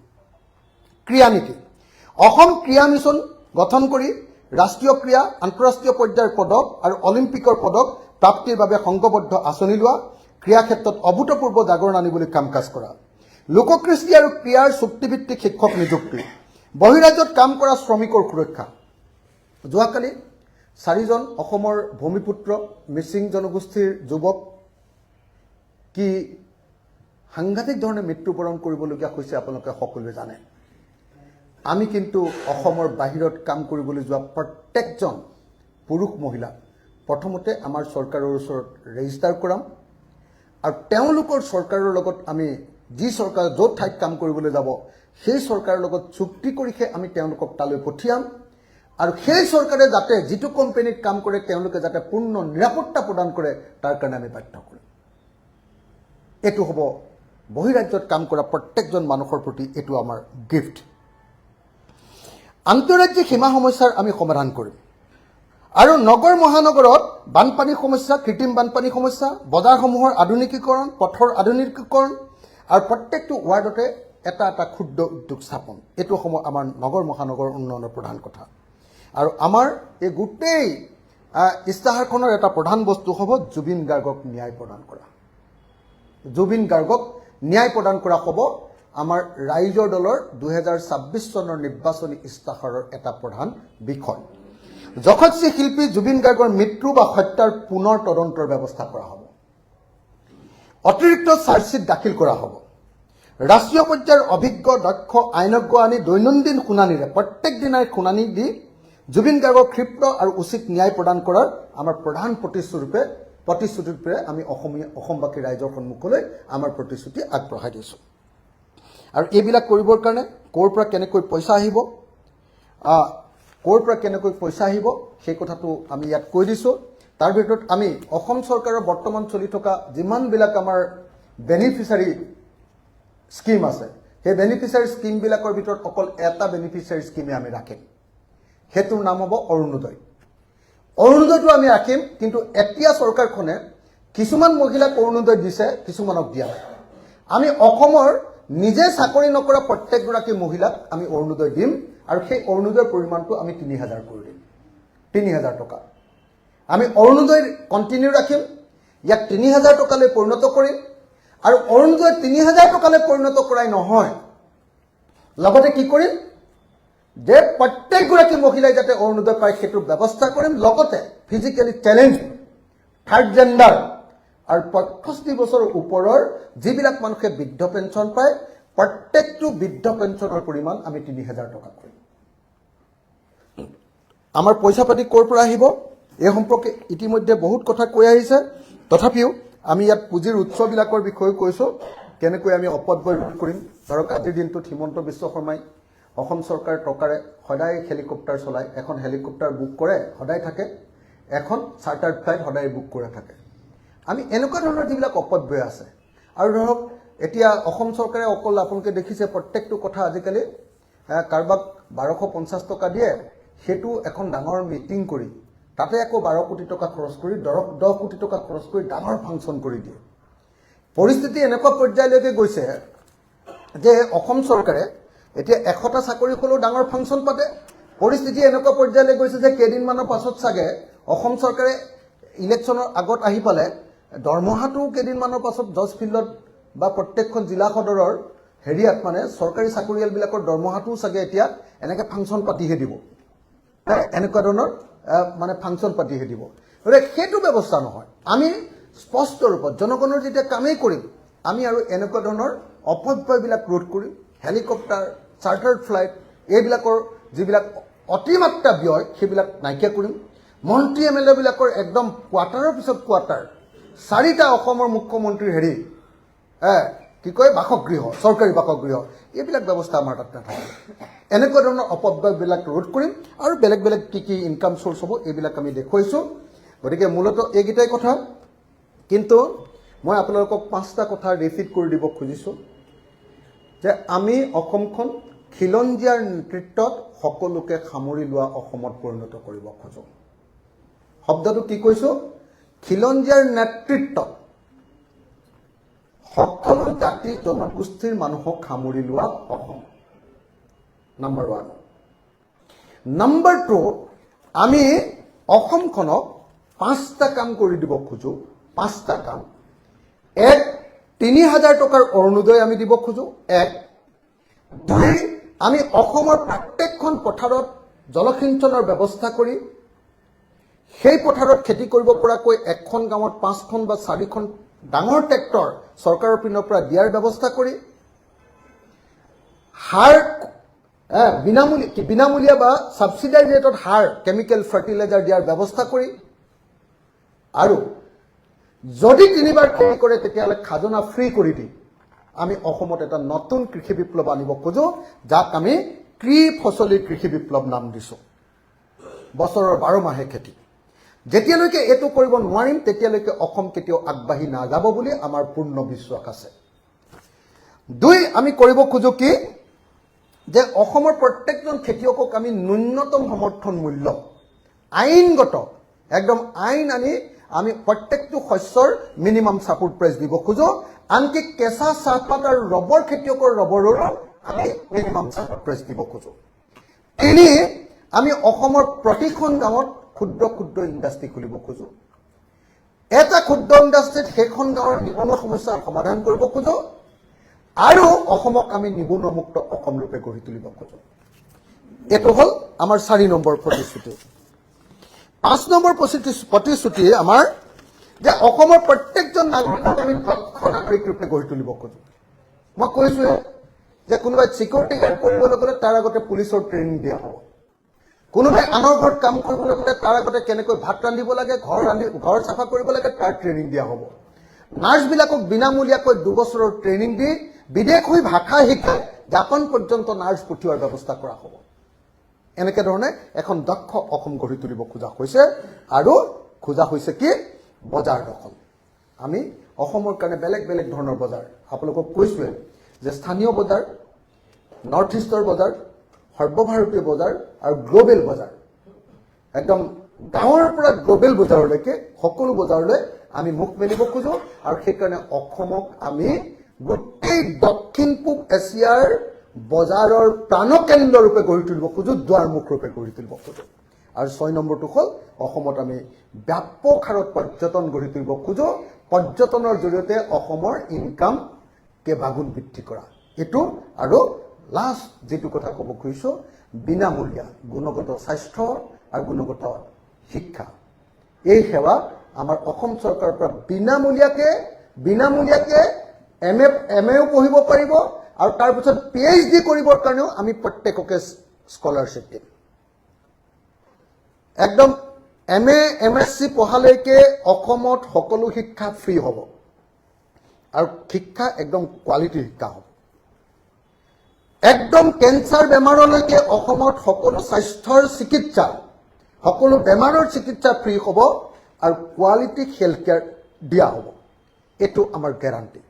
ক্ৰীড়া নীতি অসম ক্ৰীড়া মিছন গঠন কৰি ৰাষ্ট্ৰীয় ক্ৰীড়া আন্তঃৰাষ্ট্ৰীয় পৰ্যায়ৰ পদক আৰু অলিম্পিকৰ পদক প্ৰাপ্তিৰ বাবে সংঘবদ্ধ আঁচনি লোৱা ক্ৰীড়া ক্ষেত্ৰত অভূতপূৰ্ব জাগৰণ আনিবলৈ কাম কাজ কৰা লোককৃষ্টি আৰু ক্ৰীড়াৰ চুক্তিভিত্তিক শিক্ষক নিযুক্তি বহিৰাজ্যত কাম কৰা শ্ৰমিকৰ সুৰক্ষা যোৱাকালি 4জন অসমৰ ভূমিপুত্ৰ মিচিং জনগোষ্ঠীৰ যুৱক কি সাংঘাতিক ধৰণে মৃত্যুবৰণ কৰিবলগীয়া হৈছে আপোনালোকে সকলোৱে জানে আমি কিন্তু অসমৰ বাহিৰত কাম কৰিবলৈ যোৱা প্ৰত্যেকজন পুৰুষ মহিলা প্ৰথমতে আমাৰ চৰকাৰৰ ওচৰত ৰেজিষ্টাৰ কৰাম আৰু তেওঁলোকৰ চৰকাৰৰ লগত আমি যি চৰকাৰ য'ত ঠাইত কাম কৰিবলৈ যাব সেই চৰকাৰৰ লগত চুক্তি কৰিহে আমি তেওঁলোকক তালৈ পঠিয়াম আৰু সেই চৰকাৰে যাতে যিটো কোম্পানীত কাম কৰে তেওঁলোকে যাতে পূৰ্ণ নিৰাপত্তা প্ৰদান কৰে তাৰ কাৰণে আমি বাধ্য কৰিম এটো হ'ব বহিৰাজ্যত কাম কৰা প্ৰত্যেকজন মানুহৰ প্ৰতি এইটো আমাৰ গিফ্ট। আন্তঃৰাজ্যিক সীমা সমস্যাৰ আমি সমাধান কৰিম আৰু নগৰ মহানগৰত বানপানী সমস্যা, কৃত্ৰিম বানপানী সমস্যা, বজাৰসমূহৰ আধুনিকীকৰণ, পথৰ আধুনিকীকৰণ আৰু প্ৰত্যেকটো ৱাৰ্ডতে এটা এটা ক্ষুদ্ৰ উদ্যোগ স্থাপন, এইটো সময় আমাৰ নগৰ মহানগৰ উন্নয়নৰ প্ৰধান কথা। আৰু আমাৰ এই গোটেই ইস্তাহাৰখনৰ এটা প্ৰধান বস্তু হ'ব জুবিন গাৰ্গক ন্যায় প্ৰদান কৰা। জুবিন গাৰ্গক ন্যায় প্ৰদান কৰা হ'ব আমাৰ ৰাইজৰ দলৰ 2026 চনৰ নিৰ্বাচনী ইস্তাহাৰৰ এটা প্ৰধান বিষয়। যশস্বী শিল্পী জুবিন গাৰ্গৰ মৃত্যু বা হত্যাৰ পুনৰ তদন্তৰ ব্যৱস্থা কৰা হ'ব। অতিৰিক্ত চাৰ্জশ্বিট দাখিল কৰা হ'ব। ৰাষ্ট্ৰীয় পৰ্যায়ৰ অভিজ্ঞ দক্ষ আইনজ্ঞ আনি দৈনন্দিন শুনানিৰে প্ৰত্যেক দিনাই শুনানি দি জুবিন গাৰ্গক ক্ষিপ্ৰ আৰু উচিত ন্যায় প্ৰদান কৰাৰ আমাৰ প্ৰধান প্ৰতিশ্ৰুতিৰূপে আমি অসমবাসী ৰাইজৰ সন্মুখলৈ আমাৰ প্ৰতিশ্ৰুতি আগবঢ়াই দিছোঁ। আৰু এইবিলাক কৰিবৰ কাৰণে ক'ৰ পৰা কেনেকৈ পইচা আহিব সেই কথাটো আমি ইয়াত কৈ দিছোঁ। তাৰ ভিতৰত আমি অসম চৰকাৰৰ বৰ্তমান চলি থকা যিমানবিলাক আমাৰ বেনিফিচিয়াৰী স্কিম আছে, সেই বেনিফিচিয়াৰী স্কিমবিলাকৰ ভিতৰত অকল এটা বেনিফিচিয়াৰী স্কিমে আমি ৰাখিম, সেইটোৰ নাম হ'ব অৰুণোদয়। অৰুণোদয়টো আমি ৰাখিম, কিন্তু এতিয়া চৰকাৰখনে কিছুমান মহিলাক অৰুণোদয় দিছে, কিছুমানক দিয়া নাই। আমি অসমৰ নিজে চাকৰি নকৰা প্ৰত্যেকগৰাকী মহিলাক আমি অৰুণোদয় দিম আৰু সেই অৰুণোদয়ৰ পৰিমাণটো আমি 3000 কৰি দিম, 3000 টকা। আমি অৰুণোদয় কণ্টিনিউ ৰাখিম, ইয়াক 3000 টকালৈ পৰিণত কৰিম। আৰু অৰুণোদয় 3000 টকালৈ পৰিণত কৰাই নহয়, লগতে কি কৰিম যে প্ৰত্যেকগৰাকী মহিলাই যাতে অৰুণোদয় পায় সেইটোৰ ব্যৱস্থা কৰিম। লগতে ফিজিকেলি চেলেঞ্জ, থাৰ্ড জেণ্ডাৰ আৰু 65 বছৰৰ ওপৰৰ যিবিলাক মানুহে বৃদ্ধ পেঞ্চন পায়, প্ৰত্যেকটো বৃদ্ধ পেঞ্চনৰ পৰিমাণ আমি 3000 টকা কৰিম। আমাৰ পইচা পাতি ক'ৰ পৰা আহিব এই সম্পৰ্কে ইতিমধ্যে বহুত কথা কৈ আহিছে। তথাপিও আমি ইয়াত পুঁজিৰ উৎসবিলাকৰ বিষয়ে কৈছোঁ, কেনেকৈ আমি অপব্যয় ৰোধ কৰিম। ধৰক আজিৰ দিনটোত হিমন্ত বিশ্ব শৰ্মাই অসম চৰকাৰৰ টকাৰে সদায় হেলিকপ্টাৰ চলায়, এখন হেলিকপ্টাৰ বুক কৰে সদায় থাকে, এখন চাৰ্টাৰ্ড ফ্লাইট সদায় বুক কৰা থাকে। আমি এনেকুৱা ধৰণৰ যিবিলাক অপব্যয় আছে, আৰু ধৰক এতিয়া অসম চৰকাৰে অকল আপোনালোকে দেখিছে প্ৰত্যেকটো কথা আজিকালি কাৰোবাক 1250 টকা দিয়ে, সেইটো এখন ডাঙৰ মিটিং কৰি তাতে আকৌ 12 কোটি টকা খৰচ কৰি 10 কোটি টকা খৰচ কৰি ডাঙৰ ফাংচন কৰি দিয়ে। পৰিস্থিতি এনেকুৱা পৰ্যায়লৈকে গৈছে যে অসম চৰকাৰে এতিয়া 100টা চাকৰি হ'লেও ডাঙৰ ফাংচন পাতে। পৰিস্থিতি এনেকুৱা পৰ্যায়লৈ গৈছে যে কেইদিনমানৰ পাছত চাগে অসম চৰকাৰে ইলেকশ্যনৰ আগত আহি পালে দৰমহাটো কেইদিনমানৰ পাছত জজ ফিল্ডত বা প্ৰত্যেকখন জিলা সদৰৰ হেৰিয়াত মানে চৰকাৰী চাকৰিয়ালবিলাকৰ দৰমহাটোও চাগে এতিয়া এনেকৈ ফাংচন পাতিহে দিব, এনেকুৱা ধৰণৰ মানে ফাংচন পাতিহে দিব। গতিকে সেইটো ব্যৱস্থা নহয়। আমি স্পষ্ট ৰূপত জনগণৰ যেতিয়া কামেই কৰিম, আমি আৰু এনেকুৱা ধৰণৰ অপব্যয়বিলাক ৰোধ কৰিম। হেলিকপ্টাৰ, চাৰ্টাৰ্ড ফ্লাইট এইবিলাকৰ যিবিলাক অতিমাত্ৰা ব্যয় সেইবিলাক নাইকিয়া কৰিম। মন্ত্ৰী MLA বিলাকৰ একদম কোৱাৰ্টাৰৰ পিছত কোৱাৰ্টাৰ, 4টা অসমৰ মুখ্যমন্ত্ৰীৰ কি কয় বাসগৃহ, চৰকাৰী বাসগৃহ, এইবিলাক ব্যৱস্থা আমাৰ তাত নাথাকে। এনেকুৱা ধৰণৰ অপব্যয়বিলাক ৰোধ কৰিম আৰু বেলেগ বেলেগ কি ইনকাম চ'ৰ্চ হ'ব এইবিলাক আমি দেখুৱাইছোঁ। গতিকে মূলতঃ এইকেইটাই কথা। কিন্তু মই আপোনালোকক 5টা কথা ৰিপিট কৰি দিব খুজিছোঁ যে আমি অসমখন খিলঞ্জীয়াৰ নেতৃত্বত সকলোকে সামৰি লোৱা অসমত পৰিণত কৰিব খোজোঁ। শব্দটো কি কৈছোঁ? খিলঞ্জীয়াৰ নেতৃত্বত সকলো জাতি জনগোষ্ঠীৰ মানুহক সামৰি লোৱা অসম, নম্বৰ 1। নম্বৰ 2, আমি অসমখনক 5টা কাম কৰি দিব খোজোঁ। 5টা কাম। 1, 3000 টকাৰ অৰুণোদয় আমি দিব খোজোঁ। 1, 2, আমি অসমৰ প্ৰত্যেকখন পথাৰত জলসিঞ্চনৰ ব্যৱস্থা কৰি সেই পথাৰত খেতি কৰিব পৰাকৈ এখন গাঁৱত 5খন বা 4খন ডাঙৰ ট্ৰেক্টৰ চৰকাৰৰ পিনৰ পৰা দিয়াৰ ব্যৱস্থা কৰি সাৰ বিনামূলীয়া বা ছাবচিডাৰী ৰেটত সাৰ, কেমিকেল ফাৰ্টিলাইজাৰ দিয়াৰ ব্যৱস্থা কৰি, আৰু যদি 3বাৰ খেতি কৰে তেতিয়াহ'লে খাজনা ফ্ৰী কৰি দি আমি অসমত এটা নতুন কৃষি বিপ্লৱ আনিব খোজোঁ, যাক আমি ত্ৰিফচলী কৃষি বিপ্লৱ নাম দিছোঁ। বছৰৰ 12 মাহে খেতি। যেতিয়ালৈকে এইটো কৰিব নোৱাৰিম তেতিয়ালৈকে অসম কেতিয়াও আগবাঢ়ি নাযাব বুলি আমাৰ পূৰ্ণ বিশ্বাস আছে। দুই, আমি কৰিব খোজো কি যে অসমৰ প্ৰত্যেকজন খেতিয়কক আমি ন্যূনতম সমৰ্থন মূল্য আইনগত একদম আইন আনি আমি প্ৰত্যেকটো শস্যৰ মিনিমাম ছাপোৰ্ট প্ৰাইচ দিব খোজো। আনকি কেঁচা চাহপাত আৰু ৰবৰ খেতিয়কৰ ৰবৰৰো আমি মিনিমাম ছাপোৰ্ট প্ৰাইচ দিব খোজো। তিনি, আমি অসমৰ প্ৰতিখন গাঁৱত ক্ষুদ্ৰ ক্ষুদ্ৰ ইণ্ডাষ্ট্ৰী খুলিব খোজো। এটা ক্ষুদ্ৰ ইণ্ডাষ্ট্ৰীত সেইখন গাঁৱৰ নিবনুৱা সমস্যাৰ সমাধান কৰিব খোজো আৰু অসমক আমি নিবনুৱামুক্ত অসম ৰূপে গঢ়ি তুলিব খোজো। এইটো হ'ল আমাৰ 4 নম্বৰ প্ৰতিশ্ৰুতি। 5 নম্বৰ প্ৰতিশ্ৰুতি আমাৰ যে অসমৰ প্ৰত্যেকজন নাগৰিকক আমি দক্ষ নাগৰিক ৰূপে গঢ়ি তুলিব খোজো। মই কৈছোৱে যে কোনোবাই চিকিউৰিটি গাৰ্ড কৰিবলৈ গ'লে তাৰ আগতে পুলিচৰ ট্ৰেইনিং দিয়া হ'ব। কোনোবাই আনৰ ঘৰত কাম কৰিবলৈ গ'লে তাৰ আগতে কেনেকৈ ভাত ৰান্ধিব লাগে, ঘৰ চাফা কৰিব লাগে তাৰ ট্ৰেইনিং দিয়া হ'ব। নাৰ্ছবিলাকক বিনামূলীয়াকৈ 2 বছৰৰ ট্ৰেইনিং দি বিদেশ হৈ ভাষা শিকাই জাপান পৰ্যন্ত নাৰ্ছ পঠিওৱাৰ ব্যৱস্থা কৰা হ'ব। এনেকে ধৰণে এখন দক্ষ অসম গঢ়ি তুলিব খোজা হৈছে আৰু খোজা হৈছে কি বজাৰ দখল। আমি অসমৰ কাৰণে বেলেগ বেলেগ ধৰণৰ বজাৰ আপোনালোকক কৈছোৱে যে স্থানীয় বজাৰ, নৰ্থ ইষ্টৰ বজাৰ, সৰ্বভাৰতীয় বজাৰ আৰু গ্ল'বেল বজাৰ, একদম গাঁৱৰ পৰা গ্ল'বেল বজাৰলৈকে সকলো বজাৰলৈ আমি মুখ মেলিব খোজো আৰু সেইকাৰণে অসমক আমি গোটেই দক্ষিণ পূব এছিয়াৰ বজাৰৰ প্ৰাণকেন্দ্ৰ ৰূপে গঢ়ি তুলিব খোজো, দুৱাৰমুখ ৰূপে গঢ়ি তুলিব খোজো। আৰু 6 নম্বৰটো হ'ল অসমত আমি ব্যাপক হাৰত পৰ্যটন গঢ়ি তুলিব খোজো, পৰ্যটনৰ জৰিয়তে অসমৰ ইনকাম কেইবাগুণ বৃদ্ধি কৰা। এইটো আৰু লাষ্ট যেটো কথা ক'ব খুজিছো বিনামূলীয়া গুণগত স্বাস্থ্য আৰু গুণগত শিক্ষা। এই সেৱা আমাৰ অসম চৰকাৰৰ পৰা বিনামূলীয়াকে এম এও পঢ়িব পাৰিব আৰু তাৰ পিছত PhD কৰিবৰ কাৰণেও আমি প্ৰত্যেককে স্কলাৰশ্বিপ দিম। একদম MA MSc পঢ়ালৈকে অসমত সকলো শিক্ষা ফ্ৰী হ'ব আৰু শিক্ষা একদম কোৱালিটিৰ শিক্ষা হ'ব। একদম কেঞ্চাৰ বেমাৰলৈকে অসমত সকলো স্বাস্থ্যৰ চিকিৎসা, সকলো বেমাৰৰ চিকিৎসা ফ্ৰী হ'ব আৰু কোৱালিটি হেল্থ কেয়াৰ দিয়া হ'ব। এইটো আমাৰ গেৰাণ্টি।